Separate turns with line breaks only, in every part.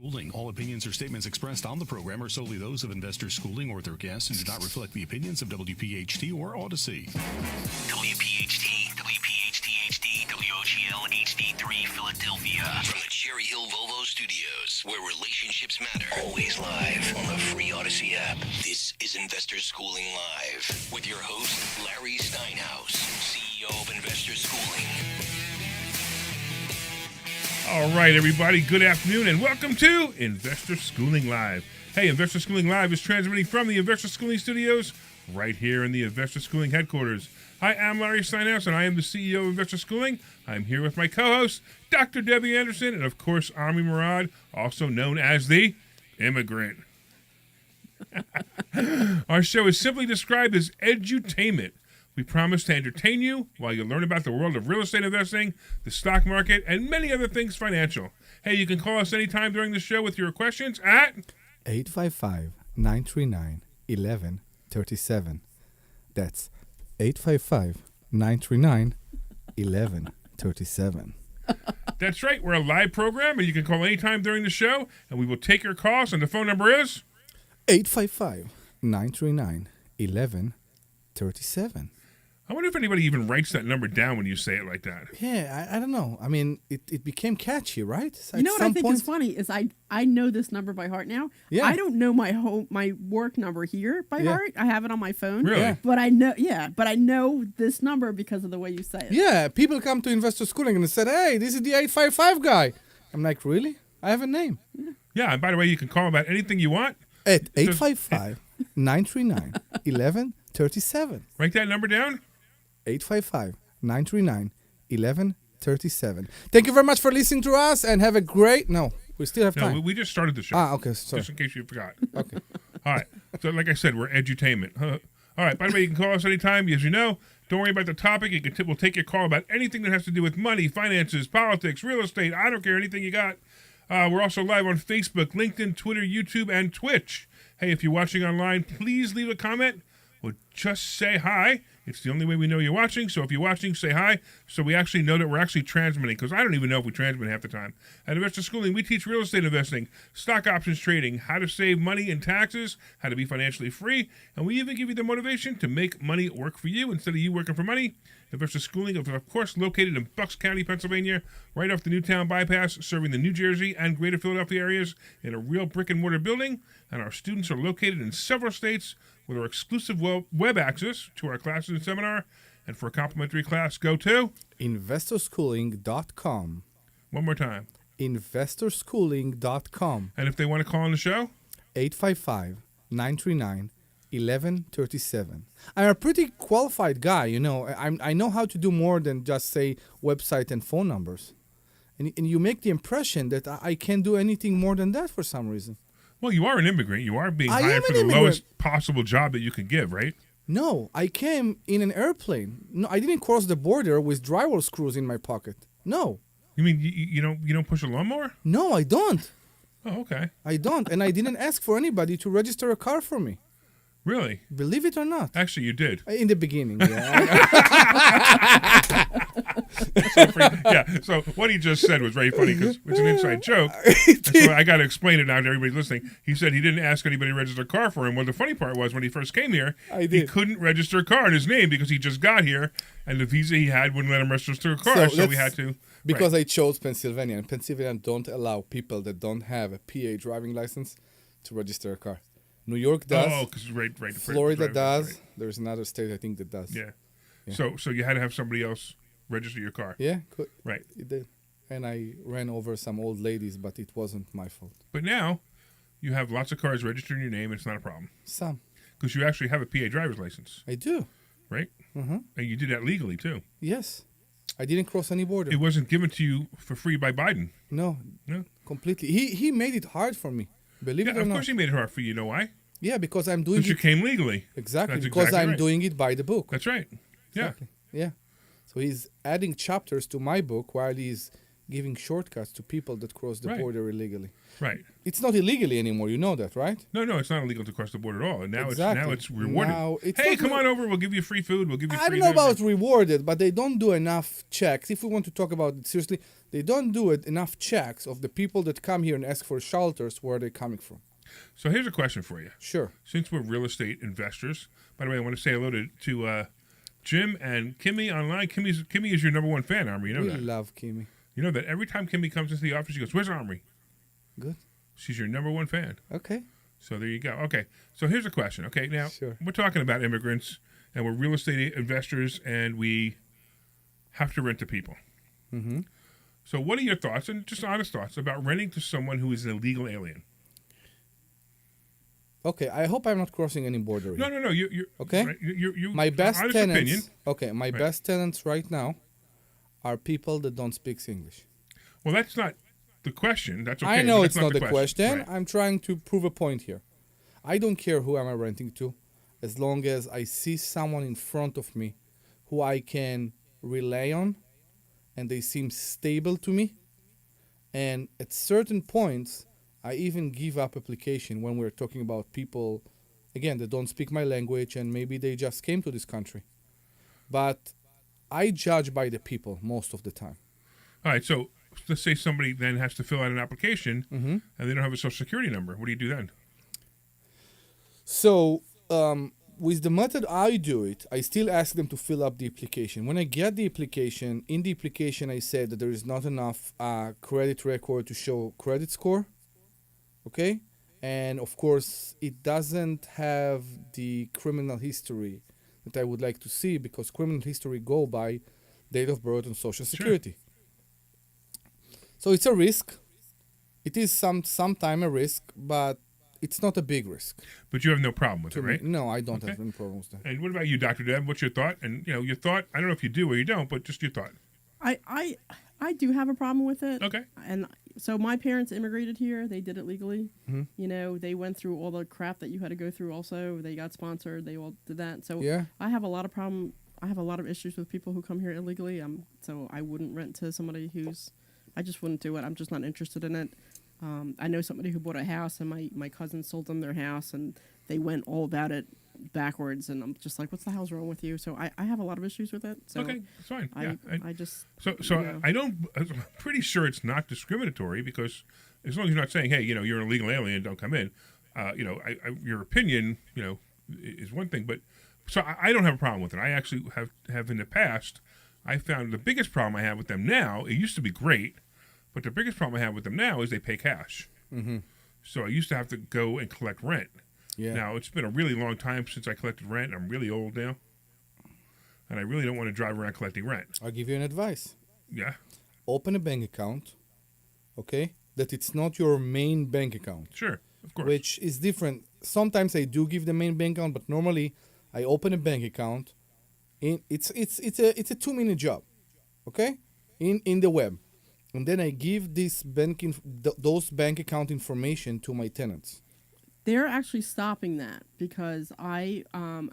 Schooling. All opinions or statements expressed on the program are solely those of Investors Schooling or their guests and do not reflect the opinions of WPHT or Odyssey.
WPHT, WPHT-HD, WOGL HD3 Philadelphia. From the Cherry Hill Volvo Studios, where relationships matter. Always live on the free Odyssey app. This is Investors Schooling Live with your host, Larry Steinhouse, CEO of Investors Schooling.
All right, everybody, good afternoon, and welcome to Investor Schooling Live. Hey, Investor Schooling Live is transmitting from the Investor Schooling Studios right here in the Investor Schooling headquarters. Hi, I'm Larry Steinhouse, and I am the CEO of Investor Schooling. I'm here with my co-host, Dr. Debbie Anderson, and, of course, Omri Morad, also known as the Immigrant. Our show is simply described as edutainment. We promise to entertain you while you learn about the world of real estate investing, the stock market, and many other things financial. Hey, you can call us anytime during the show with your questions at
855-939-1137. That's 855-939-1137.
That's right. We're a live program, and you can call anytime during the show, and we will take your calls, and the phone number is
855-939-1137.
I wonder if anybody even writes that number down when you say it like that.
Yeah, I don't know. I mean, it became catchy, right?
You know what I think is funny is I know this number by heart now.
Yeah.
I don't know my work number here by heart. I have it on my phone.
Really?
Yeah.
But I know this number because of the way you say it.
Yeah, people come to Investor Schooling and they said, hey, this is the 855 guy. I'm like, really? I have a name.
Yeah, and by the way, you can call about anything you want.
At 855-939-1137.
Write that number down.
855-939-1137. Thank you very much for listening to us and have a great... No, we still have time.
No, we just started the show.
Okay, sorry.
Just in case you forgot.
Okay.
All right. So like I said, we're edutainment. All right. By the way, you can call us anytime. As you know, don't worry about the topic. We'll take your call about anything that has to do with money, finances, politics, real estate. I don't care. Anything you got. We're also live on Facebook, LinkedIn, Twitter, YouTube, and Twitch. Hey, if you're watching online, please leave a comment or just say hi. It's the only way we know you're watching. So if you're watching, say hi. So we actually know that we're actually transmitting, because I don't even know if we transmit half the time. At Investor Schooling, we teach real estate investing, stock options trading, how to save money and taxes, how to be financially free, and we even give you the motivation to make money work for you instead of you working for money. Investor Schooling, of course, located in Bucks County, Pennsylvania, right off the Newtown bypass, serving the New Jersey and greater Philadelphia areas in a real brick-and-mortar building. And our students are located in several states with our exclusive web access to our classes and seminar. And for a complimentary class, go to
investorschooling.com.
One more time.
investorschooling.com.
And if they want to call on the show?
855-939-1137. I'm a pretty qualified guy, you know. I know how to do more than just say website and phone numbers. And you make the impression that I can't do anything more than that for some reason.
Well, you are an immigrant. You are being
I
hired
am
for
an
the
immigrant.
lowest possible job that you could give, right?
No, I came in an airplane. No, I didn't cross the border with drywall screws in my pocket. No.
You mean you don't push a lawnmower?
No, I don't.
Oh, okay.
I don't. And I didn't ask for anybody to register a car for me.
Really?
Believe it or not.
Actually, you did.
In the beginning, yeah.
So what he just said was very funny because it's an inside joke. So I got to explain it now to everybody listening. He said he didn't ask anybody to register a car for him. Well, the funny part was when he first came here, he couldn't register a car in his name because he just got here, and the visa he had wouldn't let him register a car. So we had to.
Because I chose Pennsylvania, and Pennsylvania don't allow people that don't have a PA driving license to register a car. New York does.
Oh, because right.
Florida does.
Right.
There's another state I think that does.
Yeah. So you had to have somebody else register your car.
Yeah, good.
Right.
It did. And I ran over some old ladies, but it wasn't my fault.
But now you have lots of cars registered in your name. It's not a problem.
Some.
Because you actually have a PA driver's license.
I do.
Right?
Mm-hmm.
And you did that legally, too.
Yes. I didn't cross any border.
It wasn't given to you for free by Biden.
No. Completely. He made it hard for me. Believe it or not.
Of course he made it hard for you. You know why?
Yeah, because I'm doing it.
Because you came legally.
Exactly.
That's
because
exactly
I'm
right.
doing it by the book.
That's right. Yeah.
Exactly. Yeah. So he's adding chapters to my book while he's giving shortcuts to people that cross the
Right.
border illegally.
Right.
It's not illegally anymore. You know that, right?
No, it's not illegal to cross the border at all. And now
Exactly.
it's rewarded.
Now, it's
hey,
not
come
re-
on over. We'll give you free food. We'll give you free
I don't know
this.
about rewarded, but they don't do enough checks. If we want to talk about it seriously, they don't do enough checks of the people that come here and ask for shelters, where they're coming from.
So here's a question for you.
Sure.
Since we're real estate investors, by the way, I want to say hello to Jim and Kimmy online. Kimmy is your number one fan, Omri. You know
We
that.
love Kimi.
You know that every time Kimmy comes into the office, she goes, "Where's Omri?"
Good.
She's your number one fan.
Okay.
So there you go. Okay. So here's a question. Okay. Now,
Sure.
we're talking about immigrants and we're real estate investors and we have to rent to people.
Mm-hmm.
So what are your thoughts, and just honest thoughts, about renting to someone who is an illegal alien?
Okay. I hope I'm not crossing any border here.
No. You're
Okay.
Right, you
My best
honest
tenants.
opinion.
Okay. My
Right.
best tenants right now are people that don't speak English.
Well, that's not the question. That's okay.
I know
but
it's
that's
not the question.
Right.
I'm trying to prove a point here. I don't care who am I renting to, as long as I see someone in front of me who I can rely on, and they seem stable to me. And at certain points, I even give up application when we're talking about people, again, that don't speak my language and maybe they just came to this country. But I judge by the people most of the time.
All right. So let's say somebody then has to fill out an application
Mm-hmm.
and they don't have a social security number. What do you do then?
So, with the method I do it, I still ask them to fill up the application. When I get the application, in the application I said that there is not enough credit record to show credit score. Okay? And of course, it doesn't have the criminal history that I would like to see, because criminal history go by date of birth and social security. So it's a risk. It is sometime a risk, but it's not a big risk.
But you have no problem with it,
To me.
right?
No, I don't
Okay.
have any problems there.
And what about you, Dr. Deb? What's your thought? And your thought, I don't know if you do or you don't, but just your thought.
I do have a problem with it.
Okay.
And so my parents immigrated here. They did it legally.
Mhm.
You know, they went through all the crap that you had to go through also. They got sponsored. They all did that. So
Yeah.
I have a lot of issues with people who come here illegally. So I wouldn't rent to somebody I just wouldn't do it. I'm just not interested in it. I know somebody who bought a house, and my cousin sold them their house, and they went all about it backwards, and I'm just like, what's the hell's wrong with you? So I have a lot of issues with it. So
Okay, that's fine.
I just
So
Yeah.
I'm pretty sure it's not discriminatory, because as long as you're not saying, hey, you're an illegal alien, don't come in. Your opinion, is one thing, but so I don't have a problem with it. I actually have in the past. I found the biggest problem I have with them now. It used to be great, but the biggest problem I have with them now is they pay cash.
Mm-hmm.
So I used to have to go and collect rent.
Yeah.
Now it's been a really long time since I collected rent. I'm really old now, and I really don't want to drive around collecting rent.
I'll give you an advice.
Yeah,
Open a bank account, okay? That it's not your main bank account,
sure, of course.
which is different. Sometimes I do give the main bank account, but normally I open a bank account. It's a 2-minute job, okay? In the web, and then I give this those bank account information to my tenants.
they're actually stopping that because I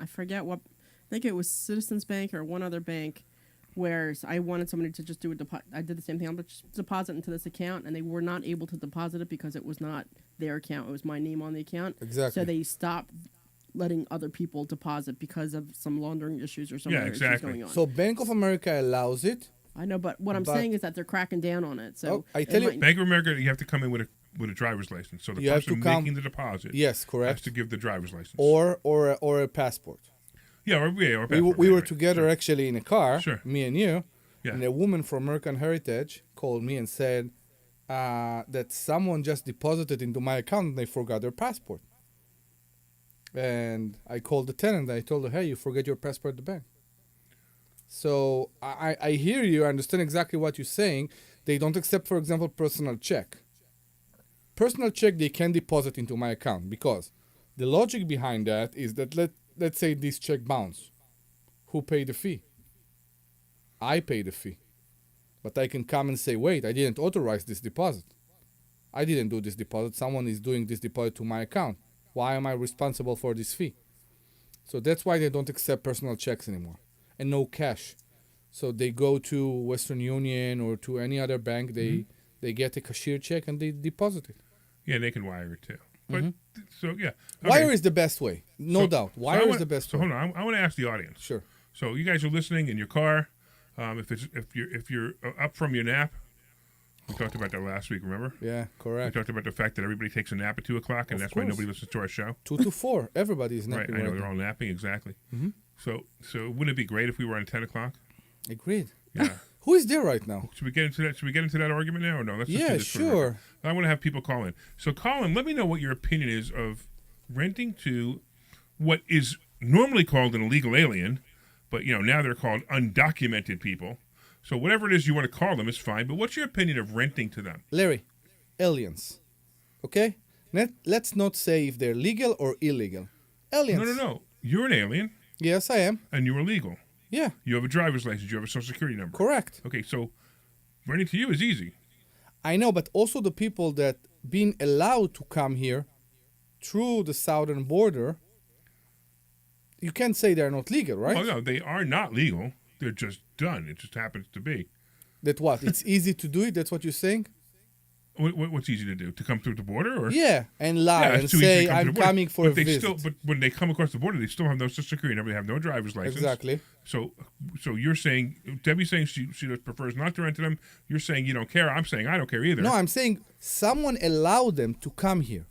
forget what, I think it was Citizens Bank or one other bank, where I wanted somebody to just do a deposit. I did the same thing. I'm just deposit into this account, and they were not able to deposit it because it was not their account. It was my name on the account.
Exactly.
So they stopped letting other people deposit because of some laundering issues or some other issues
exactly.
going on.
So Bank of America allows it.
I know, but what I'm
But-
saying is that they're cracking down on it. So
I
it
tell you-
might-
Bank of America, you have to come in with a driver's license. So the
You have
person
to come-
making the deposit
Yes,
has
correct.
to give the driver's license.
Or a passport.
or
We
passport,
were
right.
together
Sure.
actually in a car,
Sure.
me and you,
Yeah.
and a woman from American Heritage called me and said that someone just deposited into my account and they forgot their passport. And I called the tenant. I told her, "Hey, you forget your passport at the bank." So I hear you. I understand exactly what you're saying. They don't accept, for example, personal check. Personal check they can deposit into my account because the logic behind that is that let's say this check bounce. Who paid the fee? I pay the fee. But I can come and say, wait, I didn't authorize this deposit. I didn't do this deposit. Someone is doing this deposit to my account. Why am I responsible for this fee? So that's why they don't accept personal checks anymore. And no cash. So they go to Western Union or to any other bank. They get a cashier check and they deposit it.
Yeah, they can wire it too. But so yeah,
Wire is the best way, no doubt. Wire is the best
So
way.
hold on, I want to ask the audience.
Sure.
So you guys are listening in your car. If you're up from your nap, we talked about that last week. Remember?
Yeah,
We
correct.
talked about the fact that everybody takes a nap at 2:00, and
Of
that's why
course.
nobody listens to our show.
2 to 4. Everybody is
Right?
napping
I know
right
they're
now.
all napping exactly. So wouldn't it be great if we were on 10:00?
Agreed.
Yeah.
Who is there right now?
Should we get into that? Should we get into that argument now, or no? Let's just do
Yeah,
this for a minute.
sure.
I want to have people call in. So, Colin, let me know what your opinion is of renting to what is normally called an illegal alien, but now they're called undocumented people. So, whatever it is you want to call them is fine. But what's your opinion of renting to them?
Larry, aliens. Okay? Let's not say if they're legal or illegal. Aliens.
No. You're an alien,
Yes, I am.
and you're illegal.
Yeah,
You have a driver's license. You have a social security number.
correct.
Okay, so renting to you is easy.
I know, but also the people that being allowed to come here through the southern border, you can't say they're not legal, right?
Oh no, they are not legal. They're just done. It just happens to be.
That what? It's easy to do it? That's what you're saying?
What's easy to do? To come through the border, or
Yeah, and lie
Yeah,
and
it's too easy to
say,
come to
I'm
the border.
coming for
But
a
they
visit.
but when they come across the border, they still have no social security number. They have no driver's license.
Exactly.
So you're saying Debbie's saying she prefers not to rent to them. You're saying you don't care. I'm saying I don't care either.
No, I'm saying someone allowed them to come here.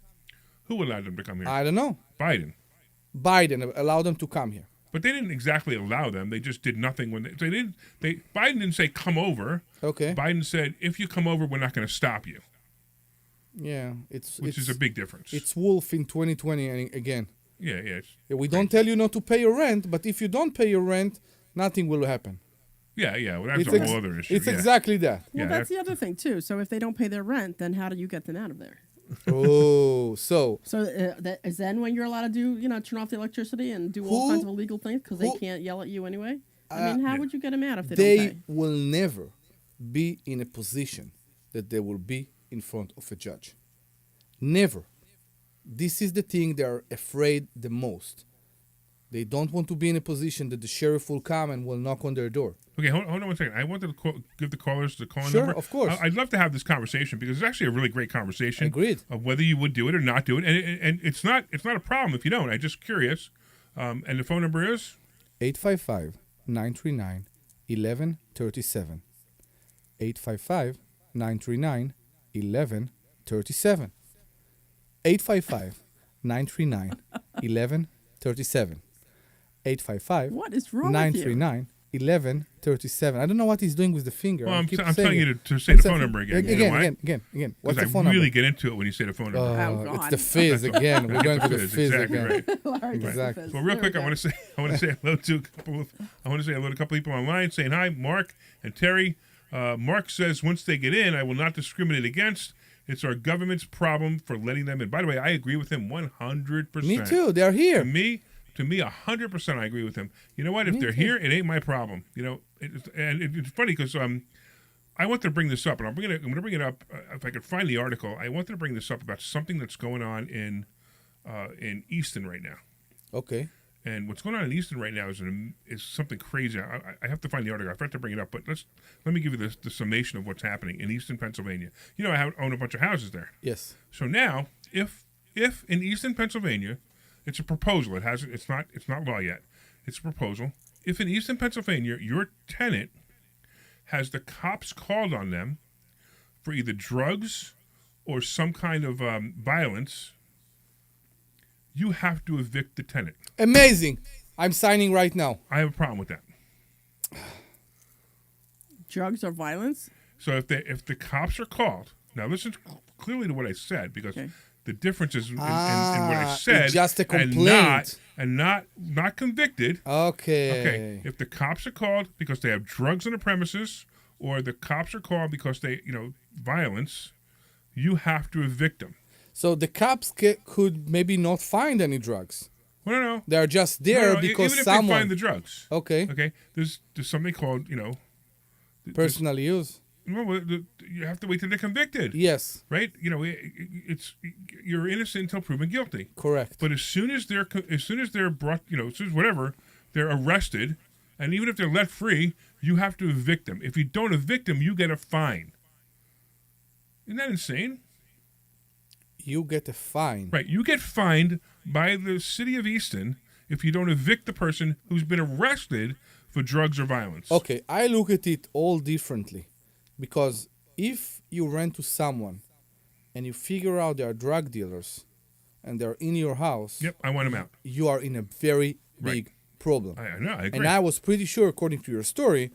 Who allowed them to come here?
I don't know.
Biden.
Biden allowed them to come here.
But they didn't exactly allow them. They just did nothing when they didn't. Biden didn't say come over.
Okay.
Biden said if you come over, we're not going to stop you,
Yeah,
which is a big difference.
It's Wolf in 2020 again.
Yeah.
Yeah, we don't tell you not to pay your rent, but if you don't pay your rent, nothing will happen.
Yeah. Well, that's
It's
a whole other issue.
It's
yeah.
exactly that.
Well,
Yeah,
that's the other thing too. So if they don't pay their rent, then how do you get them out of there?
Oh, so
So that is then when you're allowed to do, turn off the electricity and do all
Who-
kinds of illegal things because they
who-
can't yell at you anyway. I mean, how would you get them out if they
they
don't pay?
will never be in a position that they will be in front of a judge. Never. This is the thing they are afraid the most. They don't want to be in a position that the sheriff will come and will knock on their door.
Okay, hold on one second. I wanted to give the callers the call
Sure,
number.
of course.
I'd love to have this conversation because it's actually a really great conversation.
Agreed.
Of whether you would do it or not do it, and it's not a problem if you don't. I'm just curious. And the phone number is
855-939-1137. 855-939-1137. 855-939-1137. 855
What is wrong with you?
939-1137. I don't know what he's doing with the finger.
Well,
I
I'm
keep
telling
saying
you
it.
to say the
What's
phone
that?
number again. You know why?
Again. What's
Because
the
I
phone
really
number?
get into it when you say the phone number.
Oh,
It's
God.
the fizz again. We're going to the fizz
exactly
again.
right.
Larry gets the
Exactly.
fizz.
Well, real
There
quick,
we
I
go.
want to say hello to a couple of people online saying hi, Mark and Terry. Mark says once they get in, I will not discriminate against. It's our government's problem for letting them in. By the way, I agree with him 100%.
Me too. They're here.
To me, 100%, I agree with him. You know what? If they're here, it ain't my problem. It's funny because I want to bring this up, and I'm going to bring it up if I could find the article. I wanted to bring this up about something that's going on in Easton right now.
Okay.
And what's going on in Easton right now is something crazy. I have to find the article. I forgot to bring it up, but let me give you the summation of what's happening in Easton, Pennsylvania. I own a bunch of houses there.
Yes.
So now, if in Easton, Pennsylvania, it's a proposal. It's not law yet. It's a proposal. If in Easton, Pennsylvania, your tenant has the cops called on them for either drugs or some kind of violence, you have to evict the tenant.
Amazing. I'm signing right now.
I have a problem with that.
Drugs or violence?
So if the cops are called, now listen clearly to what I said because
Okay.
the difference is in what I
it's
said
just a
and
complaint.
not convicted.
Okay.
Okay, if the cops are called because they have drugs on the premises, or the cops are called because they, violence, you have to evict them.
So the cops could maybe not find any drugs.
Well, no.
They're just there
No,
because
even if
someone.
they find the drugs.
Okay.
Okay, there's something called,
Personal use.
you have to wait till they're convicted.
Yes.
Right? You're innocent until proven guilty.
Correct.
But as soon as they're brought, as soon as whatever, they're arrested, And even if they're let free, you have to evict them. If you don't evict them, you get a fine. Isn't that insane?
You get a fine.
Right. You get fined by the city of Easton if you don't evict the person who's been arrested for drugs or violence.
Okay, I look at it all differently. Because if you rent to someone and you figure out they are drug dealers and they're in your house,
Yep, I want them out.
you are in a very big problem.
I know, I agree.
And I was pretty sure, according to your story,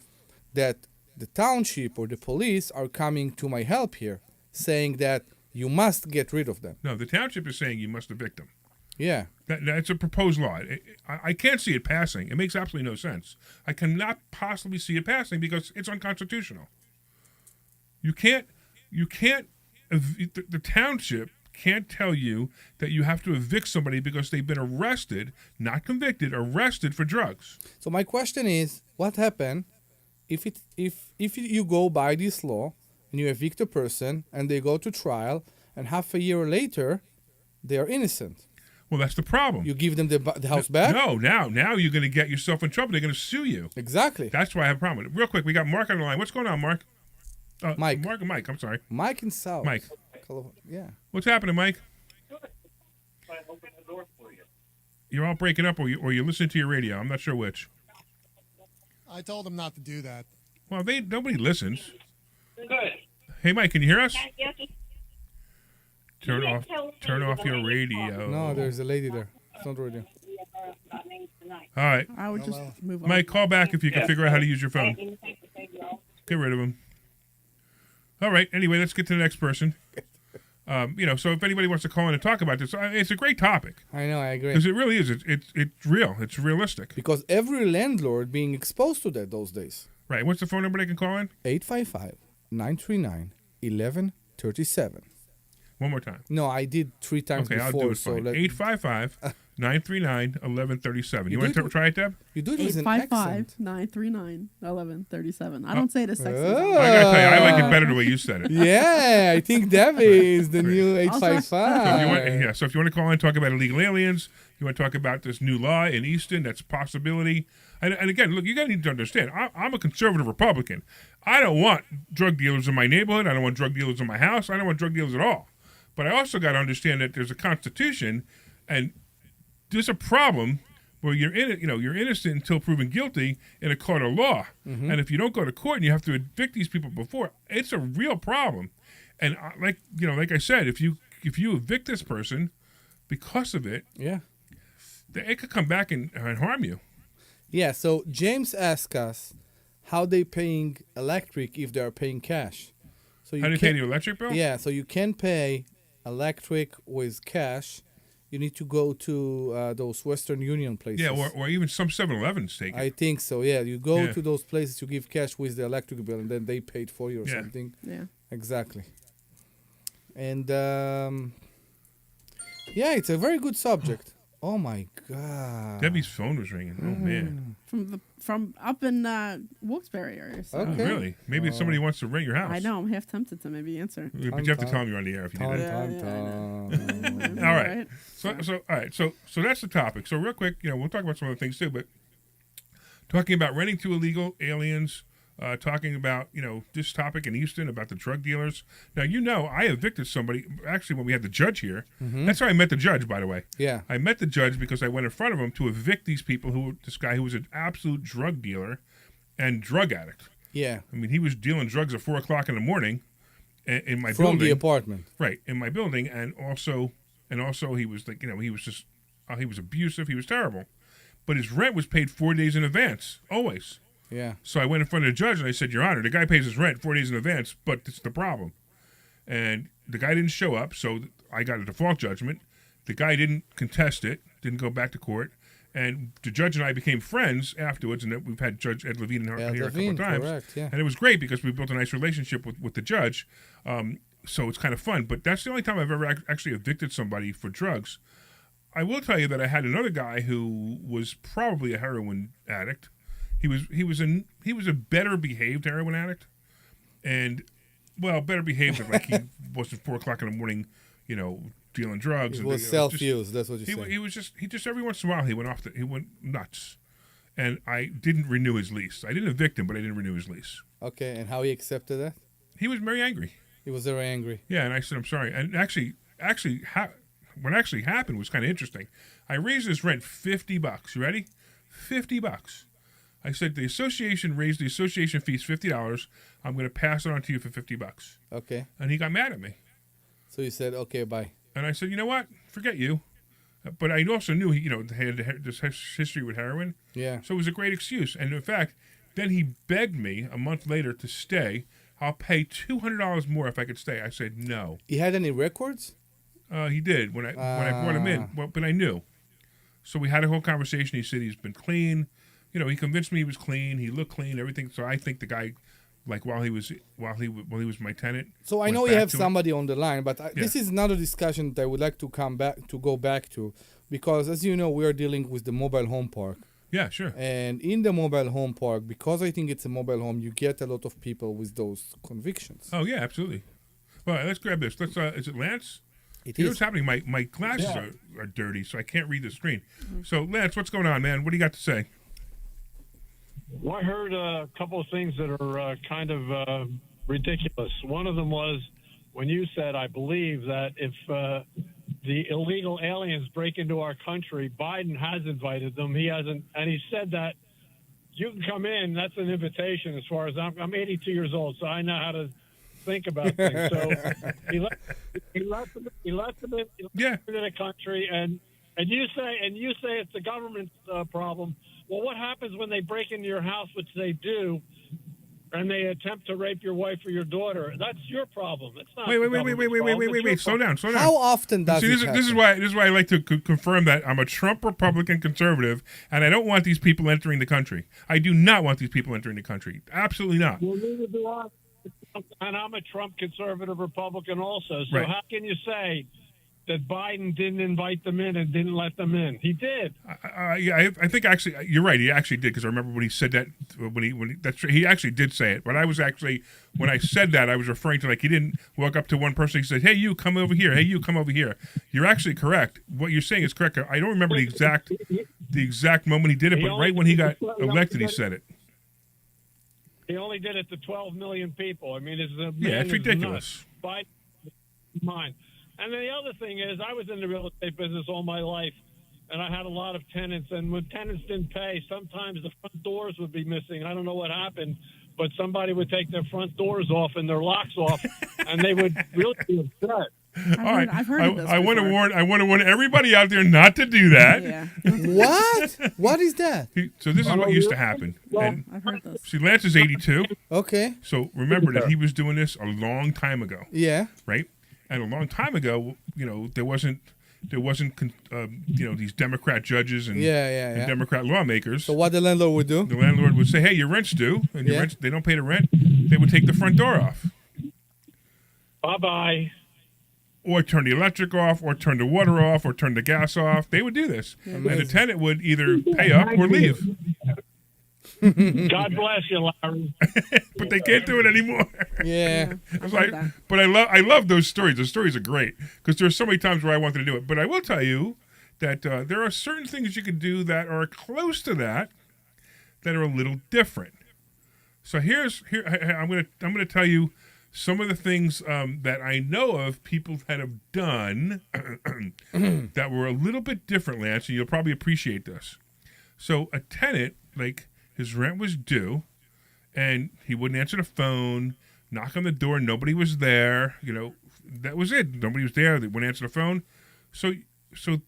that the township or the police are coming to my help here, saying that you must get rid of them.
No, the township is saying you must evict them.
Yeah.
That's a proposed law. I can't see it passing. It makes absolutely no sense. I cannot possibly see it passing because it's unconstitutional. You can't, the township can't tell you that you have to evict somebody because they've been arrested, not convicted, arrested for drugs.
So my question is, what happens if you go by this law and you evict a person and they go to trial and half a year later they are innocent?
Well, that's the problem.
You give them the house back?
No, now you're going to get yourself in trouble. They're going to sue you.
Exactly.
That's why I have a problem with it. Real quick, we got Mark on the line. What's going on, Mark?
Mike.
Mike, I'm sorry.
Mike in South.
Mike.
Yeah.
What's happening, Mike? You're all breaking up, or you're listening to your radio. I'm not sure which.
I told him not to do that.
Well, nobody listens. Good. Hey, Mike, can you hear us? Turn off your radio.
No, there's a lady there. It's not radio.
All right.
I would just move on.
Mike, call back if you can figure out how to use your phone. Get rid of him. All right. Anyway, let's get to the next person. So if anybody wants to call in and talk about this, it's a great topic.
I know, I agree.
Because it really is. It's real. It's realistic.
Because every landlord being exposed to that those days.
Right. What's the phone number they can call in?
855-939-1137.
One more time.
No, I did 3 times
Okay,
before.
I'll do it for you. 855-939-1137. You want to try it, Deb?
You do it with an accent.
855-939-1137. I don't say it as sexy.
I got to tell you, I like it better the way you said it.
Yeah, I think Debbie is the new 855.
So if you want to call in and talk about illegal aliens, you want to talk about this new law in Easton, that's a possibility. And again, look, you got to need to understand, I'm a conservative Republican. I don't want drug dealers in my neighborhood. I don't want drug dealers in my house. I don't want drug dealers at all. But I also got to understand that there's a Constitution, and there's a problem where you're innocent until proven guilty in a court of law. Mm-hmm. And if you don't go to court and you have to evict these people before, it's a real problem. And like I said, if you evict this person because of it,
yeah,
it could come back and harm you.
Yeah. So James asked us how they paying electric if they are paying cash. So
how do you pay the electric bill?
Yeah. So you can pay electric with cash. You need to go to those Western Union places.
Yeah, or even some 7-Elevens take it.
I think so, yeah. You go to those places, you give cash with the electric bill, and then they paid for you or something.
Yeah.
Exactly. And, it's a very good subject. Oh, my God.
Debbie's phone was ringing. Oh, man.
From up in Wilkes-Barre area. So.
Oh, really? Maybe somebody wants to rent your house.
I know. I'm half tempted to maybe answer.
But you have to tell them you're on the air if you do that. All right. So that's the topic. So real quick, we'll talk about some other things too, but talking about renting to illegal aliens, talking about, this topic in Easton about the drug dealers. Now, I evicted somebody, actually, when we had the judge here. Mm-hmm. That's how I met the judge, by the way.
Yeah.
I met the judge because I went in front of him to evict these people this guy who was an absolute drug dealer and drug addict.
Yeah.
I mean, he was dealing drugs at 4 o'clock in the morning in my building.
From the apartment.
Right, in my building, and also he was like, he was just, he was abusive, he was terrible. But his rent was paid 4 days in advance, always.
Yeah.
So I went in front of the judge and I said, Your Honor, the guy pays his rent 4 days in advance, but it's the problem. And the guy didn't show up, so I got a default judgment. The guy didn't contest it, didn't go back to court. And the judge and I became friends afterwards, and we've had Judge Ed Levine here a couple of times.
Correct, yeah.
And it was great because we built a nice relationship with the judge. So it's kind of fun. But that's the only time I've ever actually evicted somebody for drugs. I will tell you that I had another guy who was probably a heroin addict. He was a better behaved heroin addict, and better behaved than like he wasn't 4 o'clock in the morning, dealing drugs.
It was self-use. That's what you said.
He just every once in a while he went nuts, and I didn't renew his lease. I didn't evict him, but I didn't renew his lease.
Okay, and how he accepted that?
He was very angry.
He was very angry.
Yeah, and I said, I'm sorry. And what actually happened was kind of interesting. I raised his rent $50. You ready? $50. I said the association raised the association fees $50. I'm going to pass it on to you for $50.
Okay.
And he got mad at me.
So you said, okay, bye.
And I said, you know what? Forget you. But I also knew he had this history with heroin.
Yeah.
So it was a great excuse. And in fact, then he begged me a month later to stay. I'll pay $200 more if I could stay. I said no.
He had any records?
He did when I brought him in. Well, but I knew. So we had a whole conversation. He said he's been clean. He convinced me he was clean. He looked clean. Everything. So I think the guy, like while he was my tenant.
So I know you have somebody on the line, but this is another discussion that I would like to go back to, because as you know, we are dealing with the mobile home park.
Yeah, sure.
And in the mobile home park, because I think it's a mobile home, you get a lot of people with those convictions.
Oh yeah, absolutely. Well, let's grab this. Is it Lance?
It
You know
is.
what's happening? My glasses are dirty, so I can't read the screen. So Lance, what's going on, man? What do you got to say?
Well, I heard a couple of things that are kind of ridiculous. One of them was when you said, I believe, that if the illegal aliens break into our country, Biden has invited them. He hasn't, and he said that you can come in. That's an invitation. As far as I'm 82 years old, so I know how to think about things. So he let them in the country, and you say it's the government's problem. Well, what happens when they break into your house, which they do, and they attempt to rape your wife or your daughter? That's your problem. It's not.
Wait. Slow down.
How often does
this
happen?
is why I like to confirm that I'm a Trump Republican conservative, and I don't want these people entering the country. I do not want these people entering the country. Absolutely not.
Well, neither do I. And I'm a Trump conservative Republican also. So how can you say that Biden didn't invite them in and didn't let them in? He did.
I think actually you're right. He actually did, because I remember when he said that he actually did say it. But I was actually, when I said that, I was referring to, like, he didn't walk up to one person. He said, "Hey, you come over here. Hey, you come over here." You're actually correct. What you're saying is correct. I don't remember the exact moment he did it, but right when he got elected, he said it.
He only did it to 12 million people. I mean,
it's ridiculous.
Biden, mine. And then the other thing is, I was in the real estate business all my life, and I had a lot of tenants. And when tenants didn't pay, sometimes the front doors would be missing. I don't know what happened, but somebody would take their front doors off and their locks off, and they would really be upset.
I've heard of this.
I want to warn everybody out there not to do that.
Yeah.
What? What is that?
So this is what used to happen. And
I've heard this.
see, Lance is 82.
Okay.
So remember that he was doing this a long time ago.
Yeah.
Right? And a long time ago, there wasn't these Democrat judges and Democrat lawmakers.
So what the landlord would do?
The landlord would say, "Hey, your rent's due," and they don't pay the rent. They would take the front door off.
Bye-bye.
Or turn the electric off, or turn the water off, or turn the gas off. They would do this. And the tenant would either pay up or leave.
God bless you, Larry.
But they can't do it anymore.
Yeah.
But I love those stories. The stories are great, because there are so many times where I wanted to do it. But I will tell you that there are certain things you can do that are close to that are a little different. So I'm gonna tell you some of the things that I know of people that have done that were a little bit different, Lance, and you'll probably appreciate this. So a tenant, like, his rent was due, and he wouldn't answer the phone, knock on the door, nobody was there, that was it. Nobody was there, they wouldn't answer the phone. So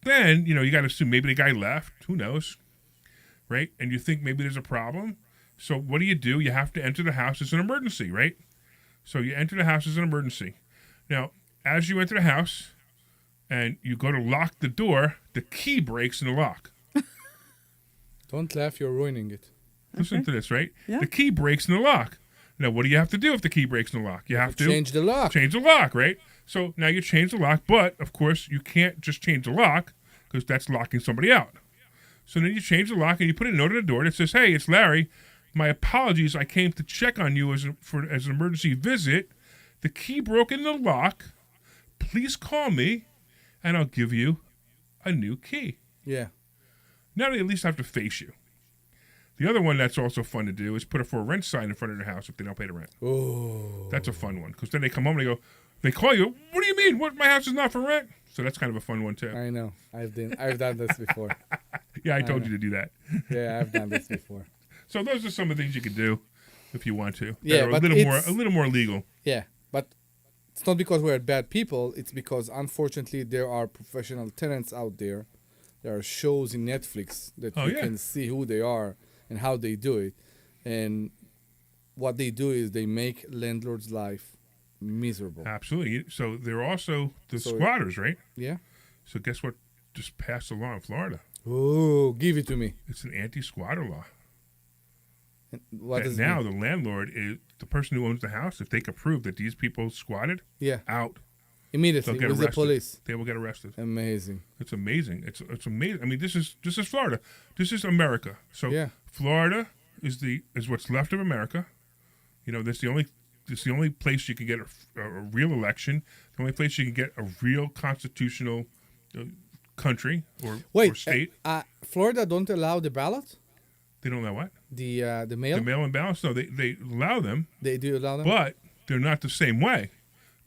then, you got to assume maybe the guy left, who knows, right? And you think maybe there's a problem. So what do? You have to enter the house as an emergency, right? So you enter the house as an emergency. Now, as you enter the house and you go to lock the door, the key breaks in the lock.
Don't laugh, you're ruining it.
Listen to this, right?
Yeah.
The key breaks in the lock. Now, what do you have to do if the key breaks in the lock? You have to
change the lock.
Change the lock, right? So now you change the lock, but, of course, you can't just change the lock, because that's locking somebody out. So then you change the lock and you put a note on the door that says, "Hey, it's Larry. My apologies. I came to check on you as an emergency visit. The key broke in the lock. Please call me, and I'll give you a new key."
Yeah.
Now they at least have to face you. The other one that's also fun to do is put a for rent sign in front of their house if they don't pay the rent.
Oh.
That's a fun one because then they come home and they call you. What do you mean? What? My house is not for rent. So that's kind of a fun one too.
I know. I've done this before.
Yeah, I told you to do that.
Yeah, I've done this before.
So those are some of the things you could do if you want to.
Yeah,
that are
but
a little more legal.
Yeah, but it's not because we're bad people. It's because unfortunately there are professional tenants out there. There are shows in Netflix that you can see who they are and how they do it, and what they do is they make landlord's life miserable.
Absolutely. So they're also the squatters, right?
Yeah.
So guess what just passed a law in Florida?
Oh, give it to me.
It's an anti-squatter law.
And what
That
does
now
it mean?
the landlord is the person who owns the house. If they can prove that these people squatted,
Yeah,
out.
immediately
They'll get
with
arrested.
the police.
They will get arrested.
Amazing.
It's amazing. It's amazing. I mean, this is Florida. This is America. So
Yeah.
Florida is what's left of America. You know, that's the only place you can get a real election. The only place you can get a real constitutional country or state.
Florida don't allow the ballot?
They don't allow what?
The mail?
The mail-in ballots. No, they allow them,
They do allow them?
but they're not the same way.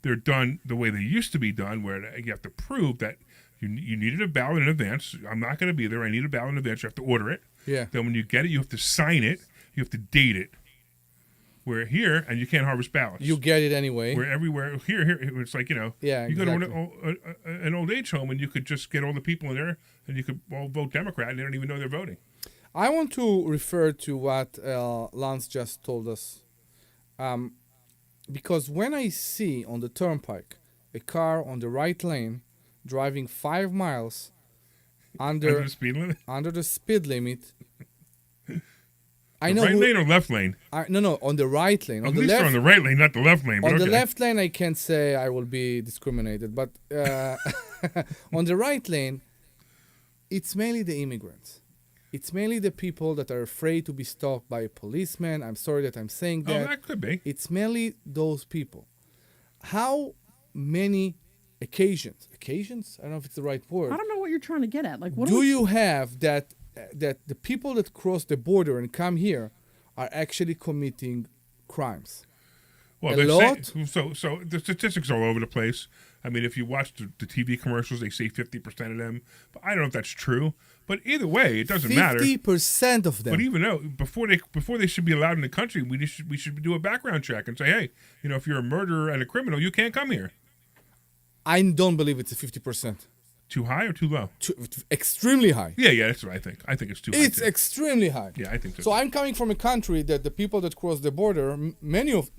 They're done the way they used to be done, where you have to prove that you needed a ballot in advance. I'm not going to be there. I need a ballot in advance. You have to order it.
Yeah.
Then when you get it, you have to sign it. You have to date it. We're here, and you can't harvest ballots.
You get it anyway.
We're everywhere. Here. It's like,
Yeah,
you go
exactly.
to an old age home, and you could just get all the people in there, and you could all vote Democrat, and they don't even know they're voting.
I want to refer to what Lance just told us. Because when I see on the turnpike a car on the right lane driving 5 miles under
the speed limit?
under the speed limit, I know
Right lane or left lane?
no, on the right lane.
At
On the
least they're
left,
on the right lane, not the left lane. But
on the
okay.
left lane, I can't say I will be discriminated, but on the right lane, it's mainly the immigrants. It's mainly the people that are afraid to be stopped by a policeman. I'm sorry that I'm saying that.
Oh, that could be.
It's mainly those people. How many occasions? I don't know if it's the right word.
I don't know what you're trying to get at. Like, what
Do you have that the people that cross the border and come here are actually committing crimes?
Well,
A
they're
lot?
So the statistics are all over the place. I mean, if you watch the TV commercials, they say 50% of them. But I don't know if that's true. But either way, it doesn't matter.
50% of them.
But even though before they should be allowed in the country, we should do a background check and say, hey, if you're a murderer and a criminal, you can't come here.
I don't believe it's a 50%.
Too high or too low?
Extremely high.
Yeah, that's what I think. I think it's too high.
It's
too.
extremely high.
Yeah, I think so.
So I'm coming from a country that the people that cross the border, many of,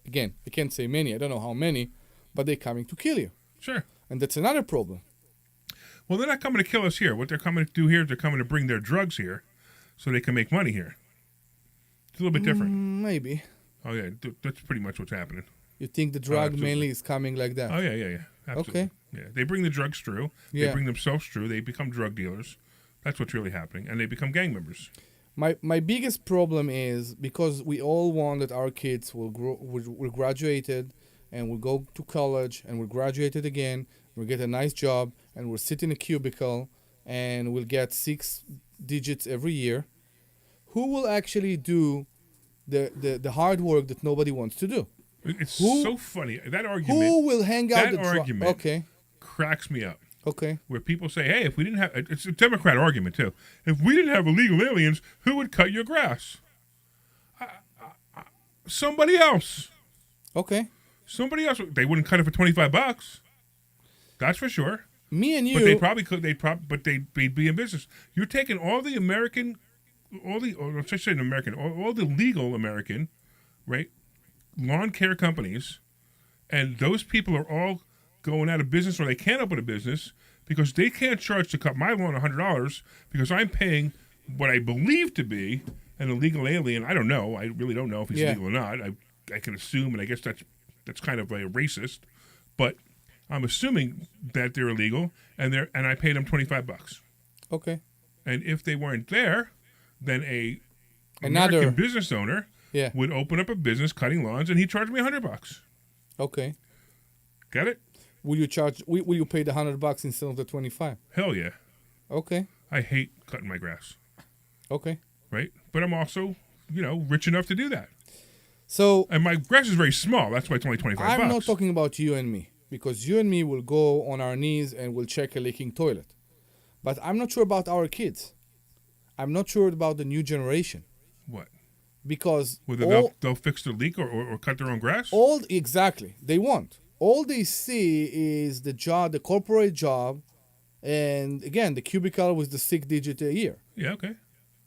again, I can't say many, I don't know how many, but they're coming to kill you.
Sure.
And that's another problem.
Well, they're not coming to kill us here. What they're coming to do here is they're coming to bring their drugs here so they can make money here. It's a little bit different.
Maybe.
Oh, yeah, that's pretty much what's happening.
You think the drug
absolutely.
mainly is coming like that?
Oh, yeah. Absolutely.
Okay.
Yeah, they bring the drugs through. They
Yeah.
bring themselves through. They become drug dealers. That's what's really happening. And they become gang members.
My biggest problem is because we all want that our kids will will graduated and will go to college and will graduated again, we'll get a nice job and we'll sit in a cubicle and we'll get 6 digits every year. Who will actually do the hard work that nobody wants to do?
It's so funny. That argument.
Who will hang out
That
the
argument
Okay.
cracks me up.
Okay.
Where people say, hey, if we didn't have, it's a Democrat argument too. If we didn't have illegal aliens, who would cut your grass? Somebody else.
Okay.
Somebody else. They wouldn't cut it for $25. That's for sure.
Me and you.
But they probably could. But they'd be in business. You're taking all the American, all the legal American, right, lawn care companies, and those people are all going out of business, or they can't open a business because they can't charge to cut my lawn $100 because I'm paying what I believe to be an illegal alien. I don't know. I really don't know if he's legal or not. I can assume, and I guess that's kind of a racist, but I'm assuming that they're illegal, and I paid them $25.
Okay.
And if they weren't there, then
Another
American business owner would open up a business cutting lawns, and he'd charge me $100.
Okay.
Got it?
Will you charge? Will you pay the $100 instead of the 25?
Hell yeah.
Okay.
I hate cutting my grass.
Okay.
right? But I'm also, rich enough to do that.
So
And my grass is very small. That's why it's only 25
I'm
bucks.
not talking about you and me, because you and me will go on our knees and will check a leaking toilet. But I'm not sure about our kids. I'm not sure about the new generation,
What?
because
Whether they'll fix their leak or cut their own grass?
exactly, they won't. All they see is the job, the corporate job, and again, the cubicle with the 6 digit a year.
Yeah, okay.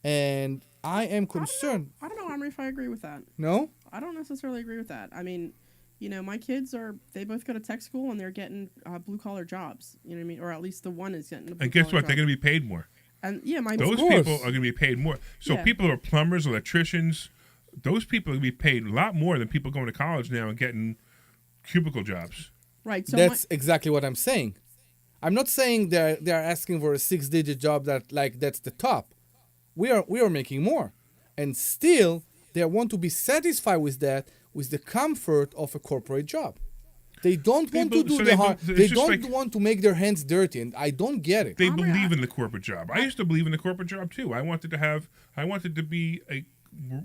And I am concerned.
I don't know, Omri, if I agree with that.
No?
I don't necessarily agree with that. I mean, my kids they both go to tech school and they're getting blue collar jobs. You know what I mean? Or at least the one is getting a blue
And guess what?
collar
They're going to be paid more.
And yeah,
Those people are going to be paid more. So
Yeah.
people who are plumbers, electricians, those people are going to be paid a lot more than people going to college now and getting cubicle jobs.
right. So
That's exactly what I'm saying. I'm not saying they're asking for a 6 digit job that's the top. We are making more. And still they want to be satisfied with that, with the comfort of a corporate job. They don't want to do the hard. They don't want to make their hands dirty, and I don't get it.
They believe in the corporate job. I used to believe in the corporate job too. I wanted to be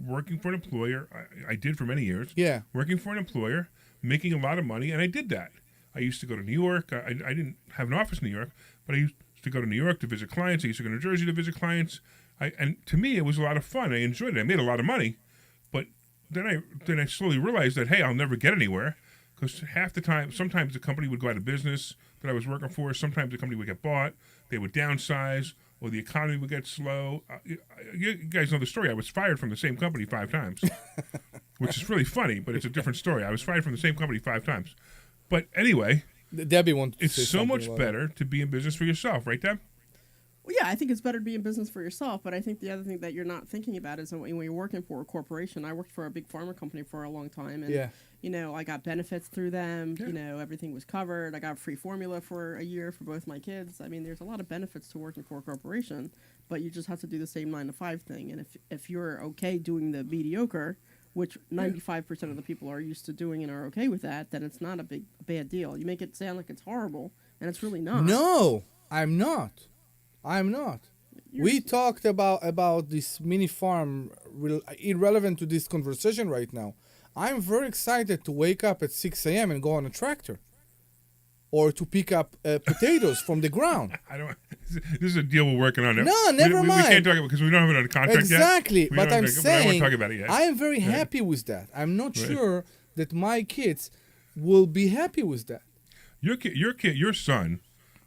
working for an employer. I did for many years.
Yeah.
Working for an employer, making a lot of money, and I did that. I used to go to New York. I didn't have an office in New York, but I used to go to New York to visit clients. I used to go to New Jersey to visit clients. And to me, it was a lot of fun. I enjoyed it. I made a lot of money, but then I slowly realized that, hey, I'll never get anywhere, because half the time, sometimes the company would go out of business that I was working for. Sometimes the company would get bought. They would downsize, or the economy would get slow. You guys know the story. I was fired from the same company 5 times, which is really funny, but it's a different story. I was fired from the same company 5 times. But anyway,
Debbie wants to
it's
say
so
something
much
about
better to be in business for yourself, right, Deb?
Well, yeah, I think it's better to be in business for yourself, but I think the other thing that you're not thinking about is when you're working for a corporation. I worked for a big pharma company for a long time, and
Yeah.
I got benefits through them.
Yeah.
Everything was covered. I got free formula for a year for both my kids. I mean, there's a lot of benefits to working for a corporation, but you just have to do the same 9 to 5 thing. And if you're okay doing the mediocre, which 95% of the people are used to doing and are okay with that, then it's not a bad deal. You make it sound like it's horrible, and it's really not.
No, I'm not. We talked about this mini farm, irrelevant to this conversation right now. I'm very excited to wake up at 6 a.m. and go on a tractor, or to pick up potatoes from the ground.
I don't. This is a deal we're working on.
No, never mind.
We can't talk about it because we don't have it under contract yet.
Exactly,
We
but
don't
I'm
have it, but I don't want
saying
to talk about it yet.
I am very happy with that. I'm not
Right.
sure that my kids will be happy with that.
Your son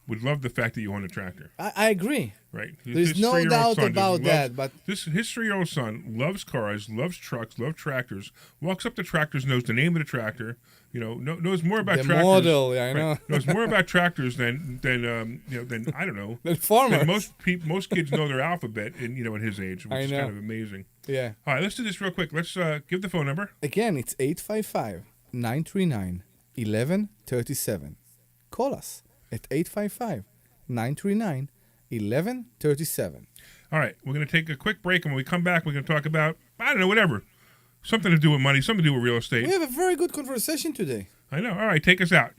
would love the fact that you own a tractor,
I agree.
right?
There's
His
no
3-year-old
doubt
son just
about that, but
his 3-year-old son loves cars, loves trucks, loves tractors. Walks up to tractors, knows the name of the tractor. Knows more about
the
tractors.
model, yeah, I know.
Knows more about tractors than I don't know.
The farmer.
Than most kids know their alphabet at his age, which
I
is
know.
kind of amazing.
Yeah.
All right, let's do this real quick. Let's give the phone number.
Again, it's 855-939-1137. Call us at 855-939-1137.
All right, we're going to take a quick break, and when we come back, we're going to talk about, I don't know, whatever. Something to do with money, something to do with real estate.
We have a very good conversation today.
I know. All right, take us out.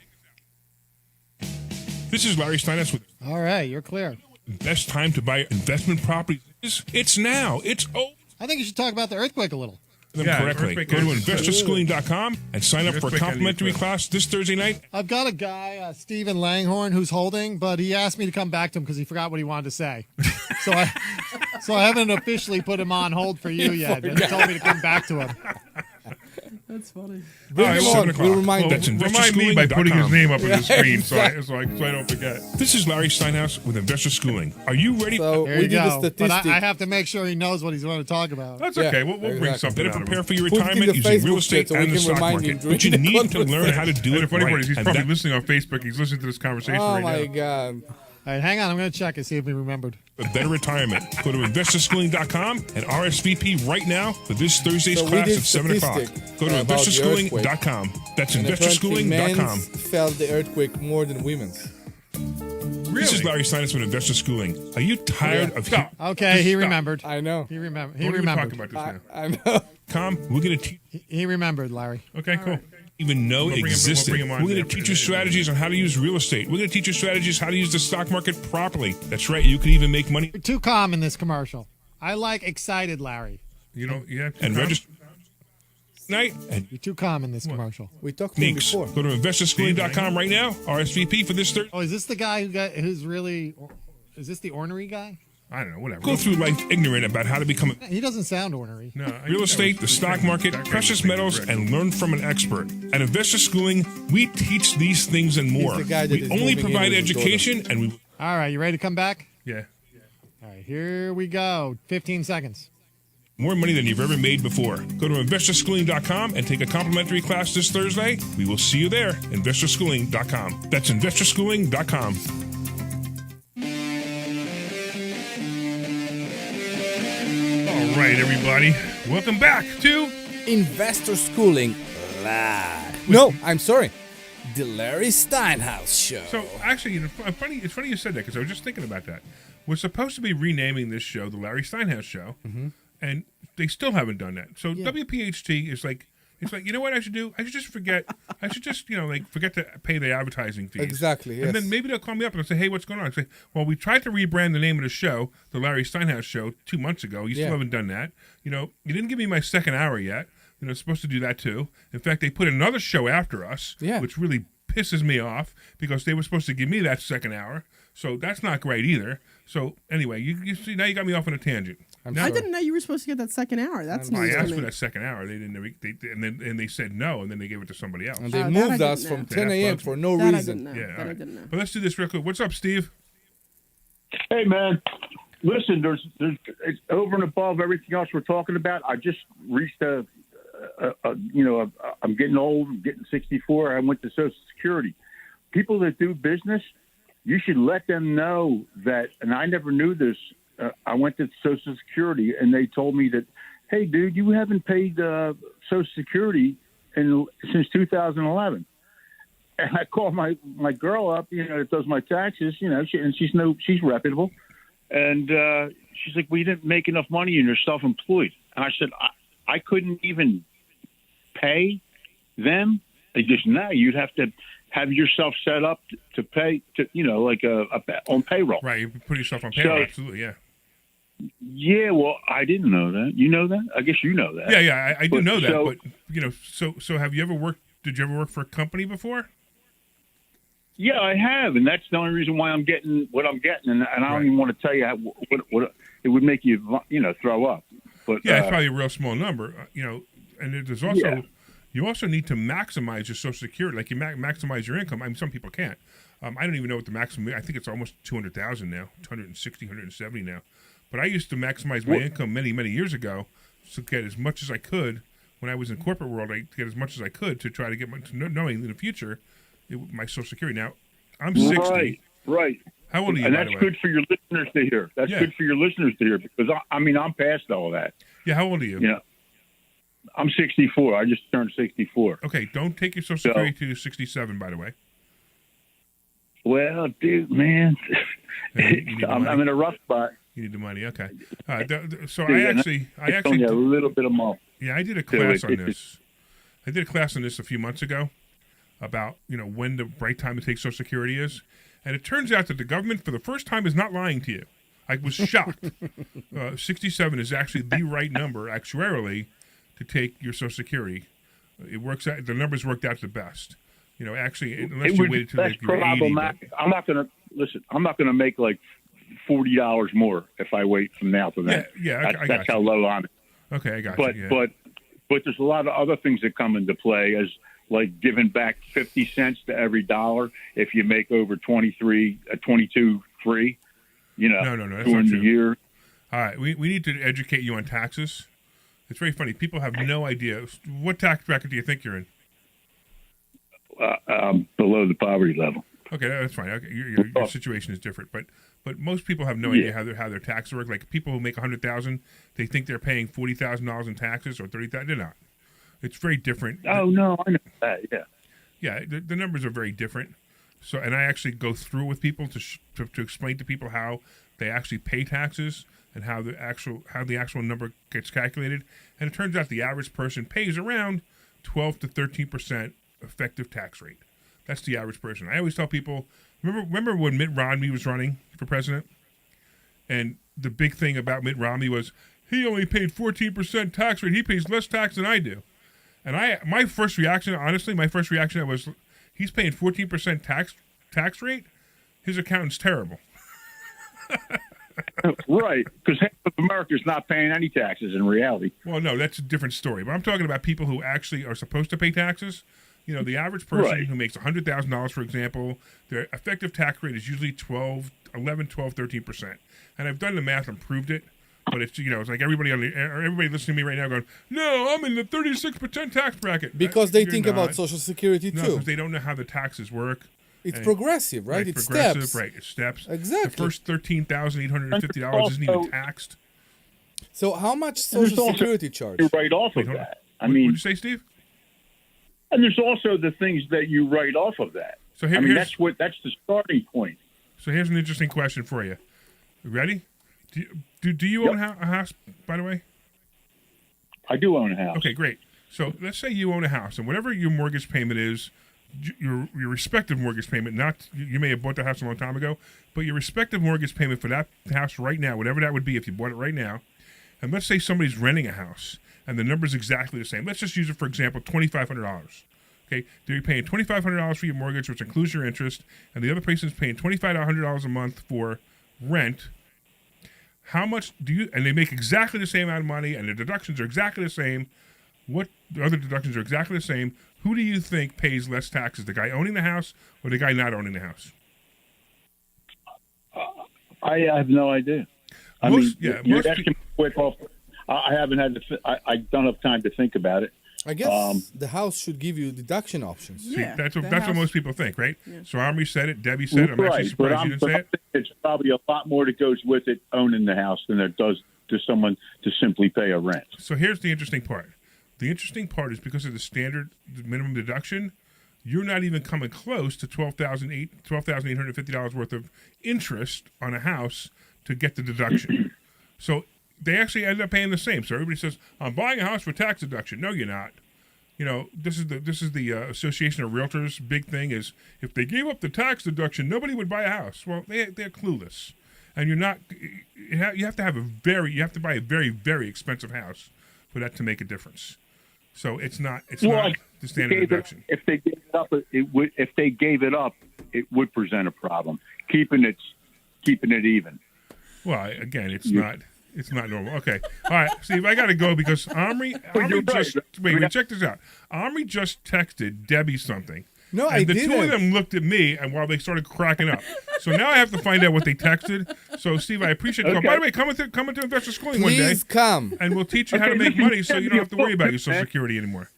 This is Larry Steinhouse with
All right, you're clear.
best time to buy investment properties. It's now. It's
I think you should talk about the earthquake a little.
them Yeah, correctly. earthquake Go to is- investorschooling.com and sign up for a Earthquake and complimentary
E
class this Thursday night.
I've got a guy, Stephen Langhorn, who's holding, but he asked me to come back to him because he forgot what he wanted to say. So I haven't officially put him on hold for you yet. But he told me to come back to him.
That's funny.
Bring
All right,
him
7
on.
o'clock.
We'll remind
Well,
him.
that's
Remind
Remind me by putting his name up on the
Yeah,
screen
exactly.
so I don't forget. This is Larry Steinhouse with Investor Schooling. Are you ready?
So
There
we
you
did a
go. But
statistic.
I have to make sure he knows what he's going to talk about.
That's
Yeah,
okay. We'll bring
exactly.
something
Better
out of
prepare
him.
for your
Put it in
retirement
the
using
Facebook
real
chat
estate
so we
and the
can
stock
remind
market.
him
But you
during the
need to learn
conversation.
how to do
And
it
the funny part
right.
is he's
And
probably
that-
listening on Facebook. He's listening to this conversation
Oh
right
my
now.
God.
All right, hang on. I'm going to check and see if he remembered.
A better retirement. Go to investorschooling.com and RSVP right now for this Thursday's
So we
class
did
at 7 o'clock.
statistic
Go to
about the
investorschooling.com. That's
And apparently men's
investorschooling.com.
felt the earthquake more than women's.
This is Larry Steinhouse with Investor Schooling. Are you tired of
Stop.
Okay, he
Stop.
remembered.
I know.
He remembered.
Don't
He
even talk
remembered.
about this now.
I know.
Com? We're going to teach
He remembered, Larry.
Okay, cool.
even know
We'll bring him- we'll
existed.
bring him on
We're going
there.
to teach you strategies on how to use real estate. We're going to teach you strategies how to use the stock market properly. That's right. You can even make money.
You're too calm in this commercial. I like excited, Larry.
You know, you have to
And register night.
You're too calm in this commercial.
We talked to him
Neeks.
before.
Go to investorschooling.com right now. RSVP for this Thursday.
Oh, is this the guy who's really? Is this the ornery guy?
I don't know, whatever.
Go through life ignorant about how to become
He doesn't sound ornery.
real estate, the stock market, precious metals, and learn from an expert. At Investor Schooling, we teach these things and more.
the guy that
We
is
only
moving in
provide
with his
education, and we
All right, you ready to come back?
Yeah.
All right, here we go. 15 seconds.
more money than you've ever made before. Go to investorschooling.com and take a complimentary class this Thursday. We will see you there. Investorschooling.com. That's investorschooling.com.
All right, everybody. Welcome back to
Investor Schooling Live. No, I'm sorry. The Larry Steinhouse Show.
So actually, it's funny you said that because I was just thinking about that. We're supposed to be renaming this show the Larry Steinhouse Show, and they still haven't done that. So WPHT is like, it's like, you know what I should do? I should just forget. I should just forget to pay the advertising fees.
Exactly, yes.
And then maybe they'll call me up and they'll say, hey, what's going on? I say, well, we tried to rebrand the name of the show, the Larry Steinhouse Show, 2 months ago. You still haven't done that. You didn't give me my second hour yet. It's supposed to do that too. In fact, they put another show after us, which really pisses me off because they were supposed to give me that second hour. So that's not great either. So anyway, you see, now you got me off on a tangent.
I didn't know you were supposed to get that second hour. That's
I
news to
asked
me.
for that second hour. They didn't. And they said no, and then they gave it to somebody else.
And they
that I
moved
didn't
us
know.
from
Yeah,
10
that's
a.m.
bugs
for no
That I
reason.
didn't know.
Yeah,
That
all
I
right.
didn't know.
But let's do this real quick. What's up, Steve?
Hey, man. Listen, there's it's over and above everything else we're talking about. I just reached I'm getting old. I'm getting 64. I went to Social Security. People that do business, you should let them know that. And I never knew this. I went to Social Security, and they told me that, hey, dude, you haven't paid Social Security since 2011. And I called my girl up, that does my taxes, and she's reputable. And she's like, we didn't make enough money and you're self-employed. And I said, I couldn't even pay them. They just, no, you'd have to have yourself set up to pay, on payroll.
Right, you put yourself on payroll.
So-
Absolutely, yeah.
Yeah, well, I didn't know that. You know that? I guess you know that.
Yeah, I do
But
know that.
so-
But so have you ever worked? Did you ever work for a company before?
Yeah, I have, and that's the only reason why I'm getting what I'm getting, and I don't even want to tell you what it would make you, throw up. But
Yeah, it's probably a real small number, And there's also
Yeah.
you also need to maximize your Social Security, like you maximize your income. I mean, some people can't. I don't even know what the maximum. I think it's almost 200,000 now, 260, 170 now. But I used to maximize my income many, many years ago to get as much as I could. When I was in corporate world, I get as much as I could to try to get knowing in the future my Social Security. Now, I'm 60.
Right.
How old are you,
And
by
that's
the way?
good for your listeners to hear. That's
Yeah.
good for your listeners to hear because I'm past all that.
Yeah, how old are you?
Yeah. I'm 64. I just turned 64.
Okay, don't take your Social Security to 67, by the way.
Well, dude, man,
You need the
I'm
money.
in a rough spot.
You need the money. Okay. So
Yeah,
I
and
actually
It's only a little bit of more.
Yeah, I did a class on
it-
this. I did a class on this a few months ago about, when the right time to take Social Security is. And it turns out that the government, for the first time, is not lying to you. I was shocked. 67 is actually the right number, actuarially, to take your Social Security. It works out. The numbers worked out the best. Actually, unless you waited till like you were 80. But,
problematic. I'm not going to make like $40 more if I wait from now to then.
Yeah, I got
that's
you.
how low I'm.
Okay, I got
But
you. Yeah.
but there's a lot of other things that come into play, as like giving back 50 cents to every dollar if you make over 22 free.
No, that's not
during the
true.
year.
All right, we need to educate you on taxes. It's very funny. People have no idea. What tax bracket do you think you're in?
Below the poverty level.
Okay, that's fine. Okay, your situation is different, but most people have no idea how their taxes work. Like people who make $100,000, they think they're paying $40,000 in taxes or $30,000. They're not. It's very different.
Oh no, I know that. Yeah.
Yeah, the numbers are very different. So, and I actually go through with people to explain to people how they actually pay taxes and how the actual number gets calculated. And it turns out the average person pays around 12 to 13% effective tax rate. That's the average person. I always tell people, remember when Mitt Romney was running for president, and the big thing about Mitt Romney was he only paid 14% tax rate. He pays less tax than I do. And my first reaction was he's paying 14% tax rate. His accountant's terrible.
Right, because half of America is not paying any taxes in reality.
Well, no, that's a different story. But I'm talking about people who actually are supposed to pay taxes. You know, the average person who makes $100,000, for example, their effective tax rate is usually 13%. And I've done the math and proved it. But it's, you know, it's like everybody listening to me right now going, no, I'm in the 36% tax bracket.
Because they
You're
think
not.
about Social Security
No,
too.
because they don't know how the taxes work.
It's
And-
progressive, right? It's
progressive,
steps.
right? It's steps.
Exactly.
The first $13,850 isn't even taxed.
So how much
There's
Social
also-
Security charge?
You write off of
Hold on.
that. I
What'd
mean,
you say, Steve?
and there's also the things that you write off of that.
So
I mean,
here's
that's the starting point.
so here's an interesting question for you. You ready? Do you own a house, by the way?
I do own a house.
Okay, great. So let's say you own a house, and whatever your mortgage payment is, your respective mortgage payment, not you may have bought the house a long time ago, but your respective mortgage payment for that house right now, whatever that would be if you bought it right now, and let's say somebody's renting a house, and the number's exactly the same. Let's just use it, for example, $2,500. Okay, they're paying $2,500 for your mortgage, which includes your interest, and the other person's paying $2,500 a month for rent. How much do you, and they make exactly the same amount of money, and the deductions are exactly the same. What the other deductions are exactly the same. Who do you think pays less taxes, the guy owning the house or the guy not owning the house?
I have no idea.
Most
you're
people-
asking me quick off. I haven't had I don't have time to think about it.
I guess the house should give you deduction options.
See,
Yeah,
that's
the
what
house-
most people think, right? So Omri said it, Debbie said it. I'm actually
But
surprised you didn't say it.
it's probably a lot more that goes with it owning the house than there does to someone to simply pay a rent.
So here's the interesting part. The interesting part is because of the minimum deduction, you're not even coming close to $12,850 worth of interest on a house to get the deduction. So they actually end up paying the same. So everybody says, "I'm buying a house for tax deduction." No, you're not. You know, this is the Association of Realtors' big thing is if they gave up the tax deduction, nobody would buy a house. Well, they're clueless, and you're not. You have to buy a very, very expensive house for that to make a difference. So it's not the standard deduction.
If they gave it up, If they gave it up, it would present a problem. Keeping it even.
Well, again, it's not normal. Okay, all right, Steve, I got to go because Omri just wait, check this out. Omri just texted Debbie something.
No,
and
I
the
didn't.
two of them looked at me, and while they started cracking up. So now I have to find out what they texted. So, Steve, I appreciate the call. By the way, come into Investor Schooling one day,
Please come.
and we'll teach you how to make money, so you don't have to worry about your Social Security anymore.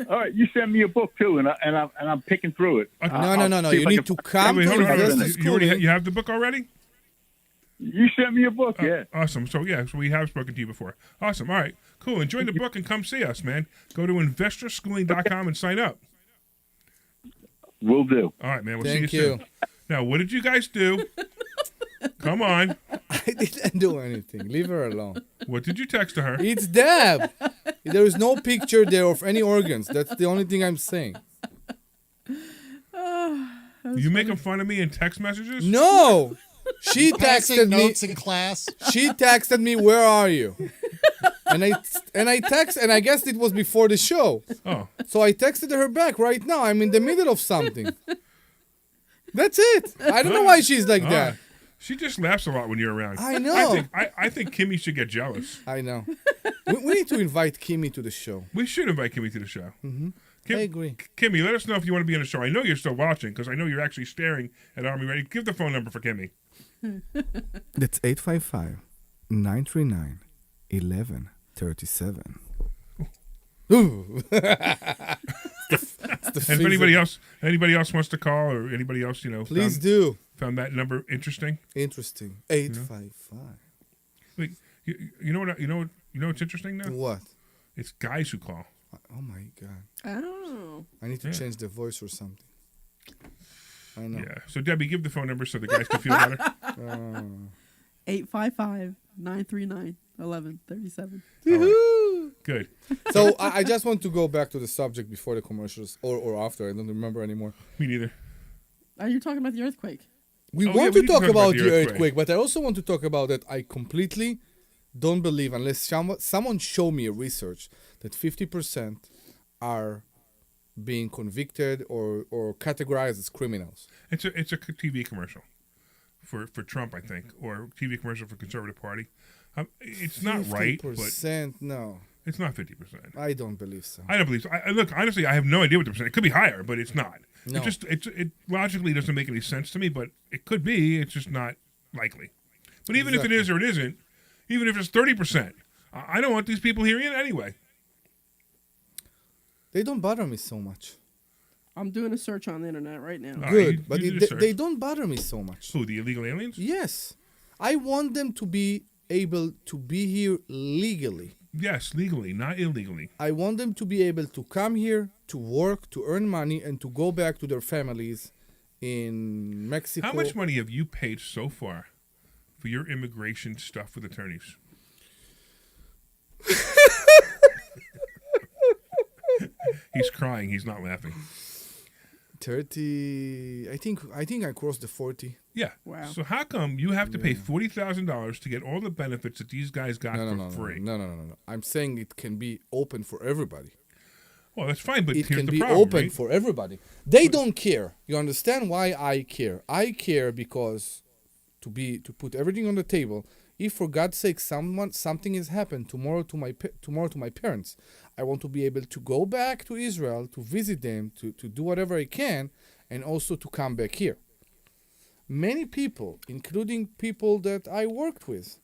All right, you send me a book too, and I'm picking through it.
No. You need to come
Wait,
to
hold on.
Investor
You already
Schooling.
you have the book already?
You sent me a book, yeah.
Awesome. So we have spoken to you before. Awesome. All right. Cool. Enjoy the book and come see us, man. Go to investorschooling.com and sign up.
Will do.
All right, man. We'll
Thank
see you soon.
you.
Now, what did you guys do? Come on.
I didn't do anything. Leave her alone.
What did you text to her?
It's Deb. There is no picture there of any organs. That's the only thing I'm saying.
You making fun of me in text messages?
No. She
Passing
texted me.
notes in class.
She texted me, "Where are you?" And I text, and I guess it was before the show.
Oh.
So I texted her back right now. I'm in the middle of something. That's it. I don't know why she's like that.
She just laughs a lot when you're around.
I know.
I think Kimmy should get jealous.
I know. We need to invite Kimmy to the show.
We should invite Kimmy to the show. Mm-hmm.
I agree.
Kimmy, let us know if you want to be on the show. I know you're still watching because I know you're actually staring at Army Ready. Give the phone number for Kimmy.
That's 855-939-1137. Ooh. It's the
And if anybody else wants to call or anybody else,
Please do.
found that number interesting.
Interesting. 855.
Wait, you know what's interesting now?
What?
It's guys who call.
Oh my God.
Oh.
I need to change the voice or something. I know.
Yeah. So Debbie, give the phone number so the guys can feel better.
855-939-1137.
Good.
So I just want to go back to the subject before the commercials or after. I don't remember anymore.
Me neither.
Are you talking about the earthquake?
We
Oh,
want
yeah,
to
we
talk
can
about the earthquake, but I also want to talk about that. I completely don't believe, unless someone show me a research, that 50% are being convicted or categorized as criminals.
It's a TV commercial for Trump, I think, or TV commercial for Conservative Party. It's not right, but
50%, no.
it's not 50%.
I don't believe so.
I don't believe so. Look, honestly, I have no idea what the percent. It could be higher, but it's not.
No.
It logically doesn't make any sense to me, but it could be. It's just not likely. But even if it is or it isn't, even if it's 30%, I don't want these people here in anyway.
They don't bother me so much.
I'm doing a search on the internet right now.
All right,
Good, but
you do the search.
they don't bother me so much.
Who, the illegal aliens?
Yes. I want them to be able to be here legally.
Yes, legally, not illegally.
I want them to be able to come here, to work, to earn money, and to go back to their families in Mexico.
How much money have you paid so far for your immigration stuff with attorneys? He's crying. He's not laughing.
30. I think I crossed the 40.
Yeah.
Wow.
So how come you have to pay $40,000 to get all the benefits that these guys got
No,
for free?
No. I'm saying it can be open for everybody.
Well, that's fine, but
It
here's
can
the
be
problem,
open
right?
for everybody. They don't care. You understand why I care? I care because to put everything on the table. If for God's sake something has happened tomorrow to my parents, I want to be able to go back to Israel to visit them, to do whatever I can, and also to come back here. Many people, including people that I worked with,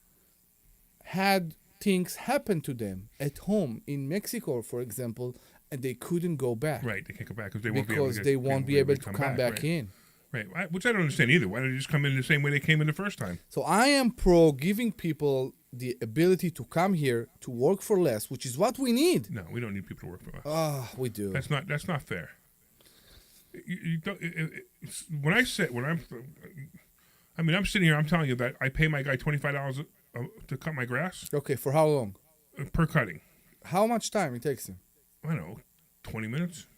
had things happen to them at home in Mexico, for example, and they couldn't go back.
Right, they can't go back because
They won't be able to come back
right.
in.
Right, which I don't understand either. Why don't you just come in the same way they came in the first time?
So I am pro giving people the ability to come here to work for less, which is what we need.
No, we don't need people to work for us.
We do.
That's not fair. You don't, I'm sitting here. I'm telling you that I pay my guy $25 to cut my grass
Okay, for how long?
per cutting.
How much time it takes him?
I don't know, 20 minutes.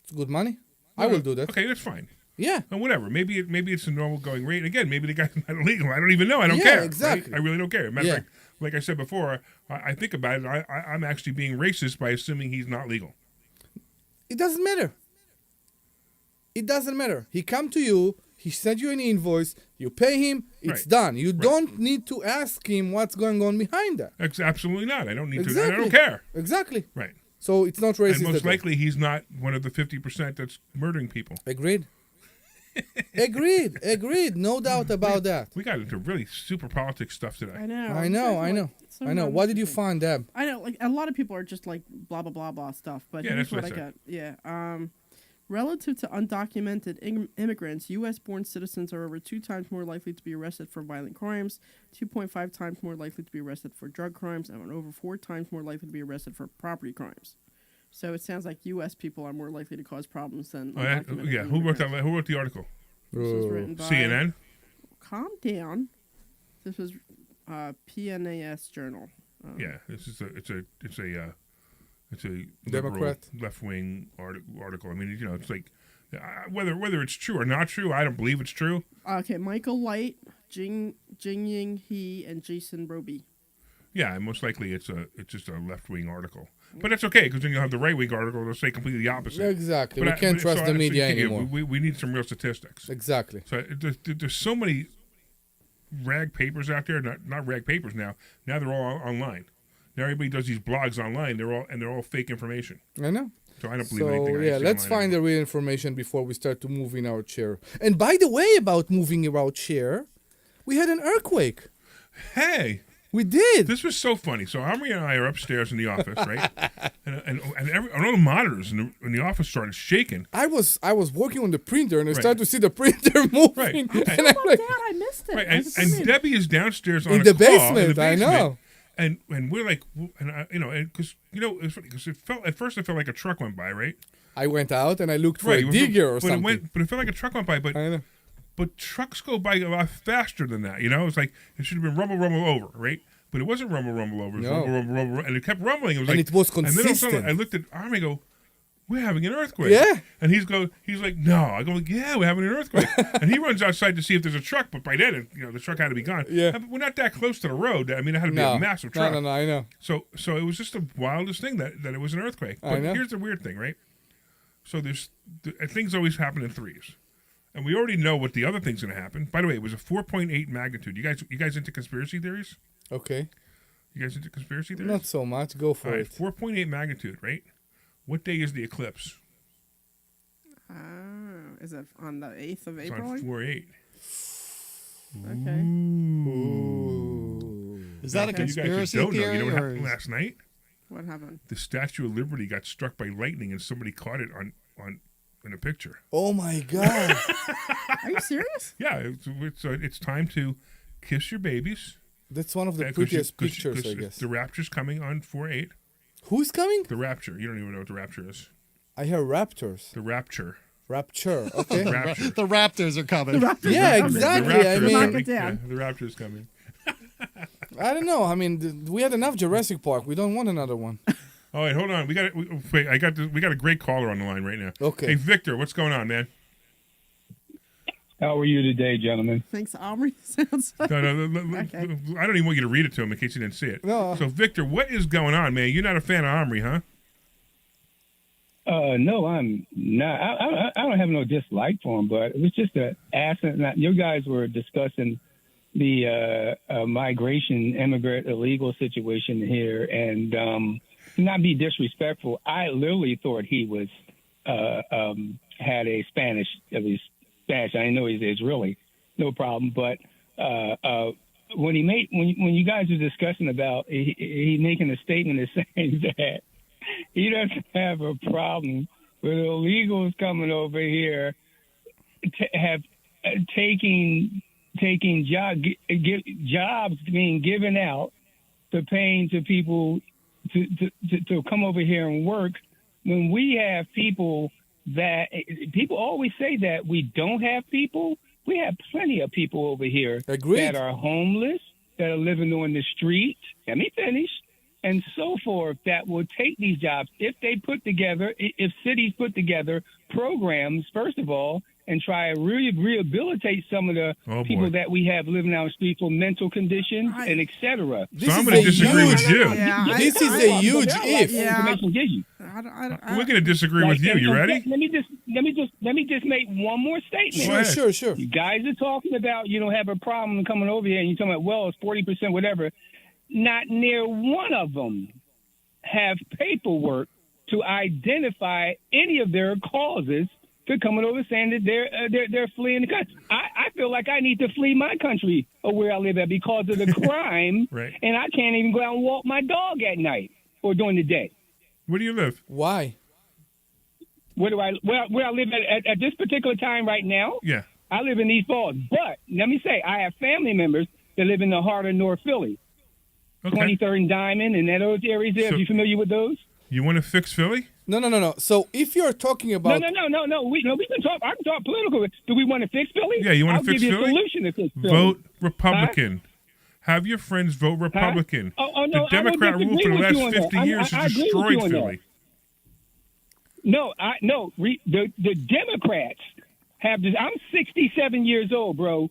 It's good money. I will do that.
Okay, that's fine.
Yeah.
And whatever. Maybe it's a normal going rate. Again, maybe the guy's not illegal. I don't even know. I don't
Yeah,
care. right?
exactly.
I really don't care. Matter of
Yeah.
fact, like I said before, I think about it. I'm actually being racist by assuming he's not legal.
It doesn't matter. It doesn't matter. He come to you. He sent you an invoice. You pay him. It's
Right.
done. You don't need to ask him what's going on behind that.
Absolutely not. I don't need to. I
Exactly.
don't care.
Exactly.
Right.
So it's not racist.
And most
at all.
likely he's not one of the 50% that's murdering people.
Agreed. Agreed. No doubt about that.
We got into really super politics stuff today.
I know.
I know. What did you find, Deb?
I know, like a lot of people are just like blah blah blah blah stuff, but
Yeah,
here's
that's what
what
I
I got.
said.
Yeah. Relative to undocumented immigrants, U.S.-born citizens are over 2 times more likely to be arrested for violent crimes, 2.5 times more likely to be arrested for drug crimes, and over 4 times more likely to be arrested for property crimes. So it sounds like U.S. people are more likely to cause problems than undocumented
Yeah. Who wrote
immigrants.
that? Who wrote the article?
This was written by
CNN.
Calm down. This was PNAS Journal.
Yeah. This is it's a
Democrat.
left wing article. I mean, it's like whether it's true or not true. I don't believe it's true.
Okay, Michael Light, Jingying He, and Jason Roby.
Yeah, and most likely it's just a left wing article. But that's okay because then you'll have the right wing article that'll say completely the opposite.
Exactly.
But
We can't trust the media anymore.
We need some real statistics.
Exactly.
So there's so many rag papers out there. Not rag papers now. Now they're all online. Now everybody does these blogs online. They're all fake information.
I know.
So I don't believe anything.
So
I
yeah,
see
let's
online
find the real information before we start to move in our chair. And by the way, about moving our chair, we had an earthquake.
Hey,
We did.
this was so funny. So Omri and I are upstairs in the office, right? and all the monitors in the office started shaking.
I was working on the printer and I
Right.
started to see the printer moving.
Right.
And
Oh,
I'm
my
like,
God, I missed it.
Right,
I just
and
came in.
Debbie is downstairs on
In
a
the
call,
basement, I know.
And we're like, because it's funny because at first it felt like a truck went by, right?
I went out and I looked for
Right,
a digger or
but
something.
But it felt like a truck went by. But
I know.
But trucks go by a lot faster than that. It's like it should have been rumble over, right? But it wasn't rumble over. It was
No.
rumble, and it kept rumbling. It was
And
like,
it was
And then all of a sudden
consistent.
I looked at Army and go, we're having an earthquake.
Yeah.
And he's like, no. I go, yeah, we're having an earthquake. And he runs outside to see if there's a truck, but by then, the truck had to be gone.
Yeah.
We're not that close to the road. I mean, it had to be a massive truck.
No, I know.
So it was just the wildest thing that it was an earthquake.
I
But
know.
here's the weird thing, right? So things always happen in threes. And we already know what the other thing's going to happen. By the way, it was a 4.8 magnitude. You guys into conspiracy theories?
Okay.
You guys into conspiracy theories?
Not so much. Go for
All right,
it.
4.8 magnitude, right? What day is the eclipse?
Is it on the 8th of
It's
April?
on 4/8.
Okay.
Ooh.
Is that a
You guys
conspiracy
just don't know.
theory?
You know what
or
happened
is-
last night?
What happened?
The Statue of Liberty got struck by lightning, and somebody caught it in a picture.
Oh my God.
Are you serious?
Yeah, it's time to kiss your babies.
That's one of the
'Cause
prettiest
'cause
pictures, I guess.
The Rapture's coming on 4/8.
Who's coming?
The Rapture. You don't even know what the Rapture is.
I hear Raptors.
The Rapture.
Rapture. Okay.
The Rapture.
The Raptors are coming.
Yeah,
The
exactly.
Rapture
I
is
mean,
Knock
coming.
it down.
Yeah, the Rapture is coming.
I don't know. I mean, we had enough Jurassic Park. We don't want another one.
All right, hold on. We got a great caller on the line right now.
Okay.
Hey, Victor, what's going on, man?
How are you today, gentlemen?
Thanks, Omri. Sounds like.
No,
Okay.
I don't even want you to read it to him in case you didn't see it.
No.
So, Victor, what is going on, man? You're not a fan of Omri, huh?
No, I'm not. I don't have no dislike for him, but it was just a asking. You guys were discussing the migration, immigrant, illegal situation here, and to not be disrespectful, I literally thought he was had a Spanish, at least Spanish. I didn't know he's Israeli, no problem. But when you guys were discussing about he making a statement is saying that he doesn't have a problem with illegals coming over here taking jobs being given out to paying to people to come over here and work, when we have people always say that we don't have people. We have plenty of people over here
Agreed.
that are homeless, that are living on the street. Let me finish. And so forth, that will take these jobs if cities put together programs, first of all, and try to really rehabilitate some of the people that we have living on the street for mental conditions and et cetera.
So I'm going to disagree with you.
Yeah,
This is a huge if.
We're going to disagree with you. You ready?
Let me just make one more statement.
Sure.
You guys are talking about you don't have a problem coming over here, and you're talking about, well, it's 40%, whatever. Not near one of them have paperwork to identify any of their causes for coming over saying that they're fleeing the country. I feel like I need to flee my country or where I live at because of the crime,
Right.
And I can't even go out and walk my dog at night or during the day.
Where do you live?
Why?
Where I live at this particular time right now?
Yeah.
I live in East Falls, but let me say I have family members that live in the heart of North Philly.
Okay.
23rd and Diamond, and those areas there.
So-
Are you familiar with those?
You want to fix Philly?
No. So if you're talking about
No. We can talk. I can talk political. Do we want to fix Philly?
Yeah, you want
I'll
to fix
give you
Philly?
a solution to fix Philly.
Vote Republican. Have your friends vote Republican.
Oh, no,
the
I would
Democrat rule
disagree
for the
with
last
you on that.
50 years
I
has
agree with you
destroyed
on that.
Philly.
The Democrats have this. I'm 67 years old, bro.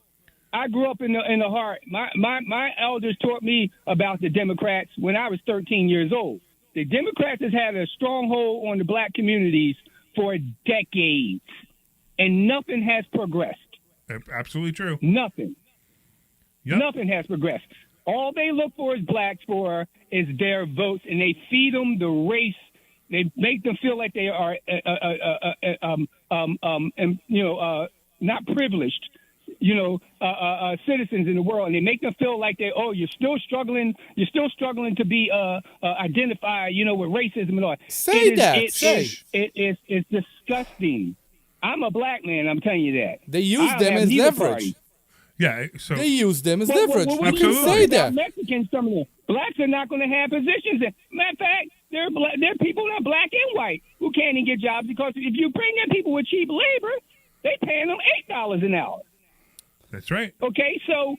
I grew up in the heart. My elders taught me about the Democrats when I was 13 years old. The Democrats has had a stronghold on the black communities for decades, and nothing has progressed.
Absolutely true.
Nothing.
Yep.
Nothing has progressed. All they look for is blacks for is their votes, and they feed them the race. They make them feel like they are, not privileged, citizens in the world, and they make them feel like you're still struggling to be identified, with racism and all. It's disgusting. I'm a black man. I'm telling you that.
They use them as leverage.
Yeah, so
They use them as leverage.
Well,
You can say that.
Mexicans, some of them blacks are not going to have positions. Matter of fact, there are people that are black and white who can't even get jobs because if you bring in people with cheap labor, they paying them $8 an hour.
that's right.
Okay, so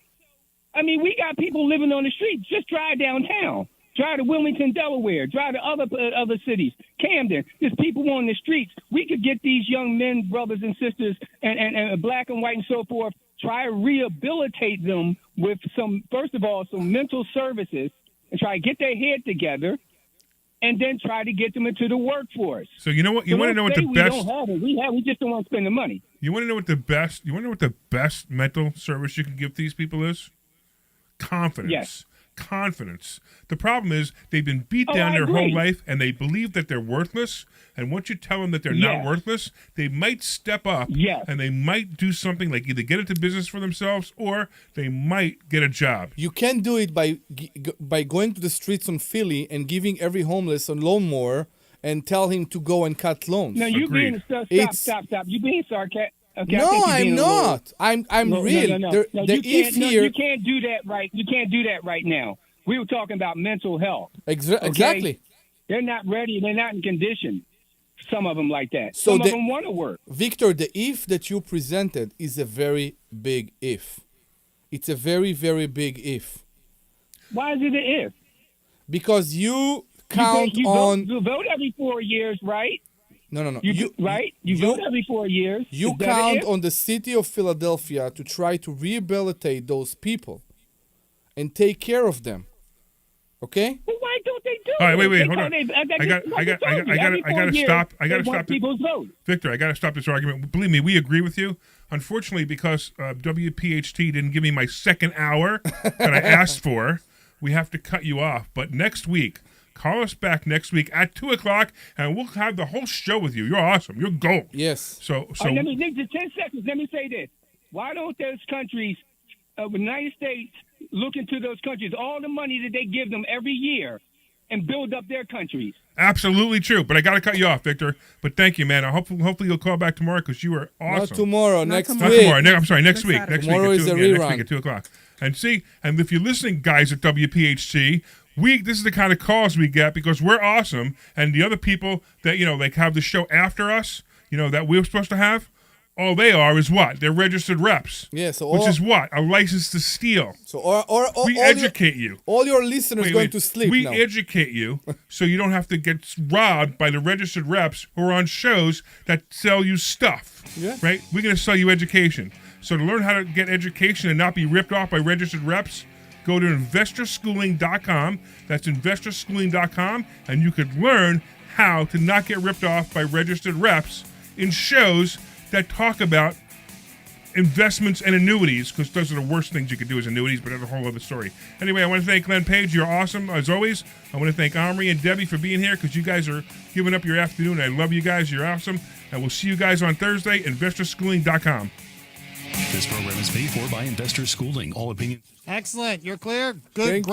I mean, we got people living on the streets. Just drive downtown. Drive to Wilmington, Delaware. Drive to other cities. Camden. There's people on the streets. We could get these young men, brothers and sisters, and black and white and so forth, try to rehabilitate them with first of all, some mental services and try to get their head together and then try to get them into the workforce.
So you know what? You want to know what the best?
We don't have it. We just don't want to spend the money.
You want to know what the best? You want to know what the best mental service you can give these people is? Confidence.
Yes.
Confidence. The problem is they've been beat down their whole life, and they believe that they're worthless. And once you tell them that they're not worthless, they might step up and they might do something like either get into business for themselves or they might get a job.
You can do it by going to the streets on Philly and giving every homeless a lawnmower and tell him to go and cut lawns.
No, you being stop. You being sarcastic. Okay,
no, I'm not. I'm real.
No. You can't do that right. You can't do that right now. We were talking about mental health.
Exactly.
They're not ready. They're not in condition. Some of them like that. Some of them want to work.
Victor, the if that you presented is a very big if. It's a very, very big if.
Why is it an if?
Because you count on...
You vote every 4 years, right?
No.
You vote every 4 years.
You count on the city of Philadelphia to try to rehabilitate those people and take care of them. Okay?
Well, why don't they do it?
All right, wait, hold on.
I
gotta stop. I gotta stop.
People's vote.
Victor, I gotta stop this argument. Believe me, we agree with you. Unfortunately, because WPHT didn't give me my second hour that I asked for, we have to cut you off. But next week, call us back next week at 2:00, and we'll have the whole show with you. You're awesome. You're gold.
Yes.
So.
Let me 10 seconds. Let me say this. Why don't those countries, the United States, look into those countries, all the money that they give them every year, and build up their countries?
Absolutely true. But I got to cut you off, Victor. But thank you, man. Hopefully you'll call back tomorrow because you were awesome.
Not tomorrow. Next week.
Not tomorrow. I'm sorry. Next week. Next
tomorrow
week.
Is a
rerun.
rerun.
Next week at 2:00. And if you're listening, guys, at WPHT, this is the kind of calls we get because we're awesome, and the other people that like have the show after us, that we're supposed to have, all they are is what? They're registered reps.
Yeah. So
which is what? A license to steal.
So
we educate you.
All your listeners going to sleep
We
now.
educate you so you don't have to get robbed by the registered reps who are on shows that sell you stuff.
Yeah.
Right? We're going to sell you education. So to learn how to get education and not be ripped off by registered reps, go to investorschooling.com. That's investorschooling.com, and you could learn how to not get ripped off by registered reps in shows that talk about investments and annuities, because those are the worst things you could do as annuities, but that's a whole other story. Anyway, I want to thank Glenn Page. You're awesome, as always. I want to thank Omri and Debbie for being here, because you guys are giving up your afternoon. I love you guys. You're awesome. And we'll see you guys on Thursday, investorschooling.com.
This program is paid for by Investor Schooling. All opinions.
Excellent. You're clear. Good.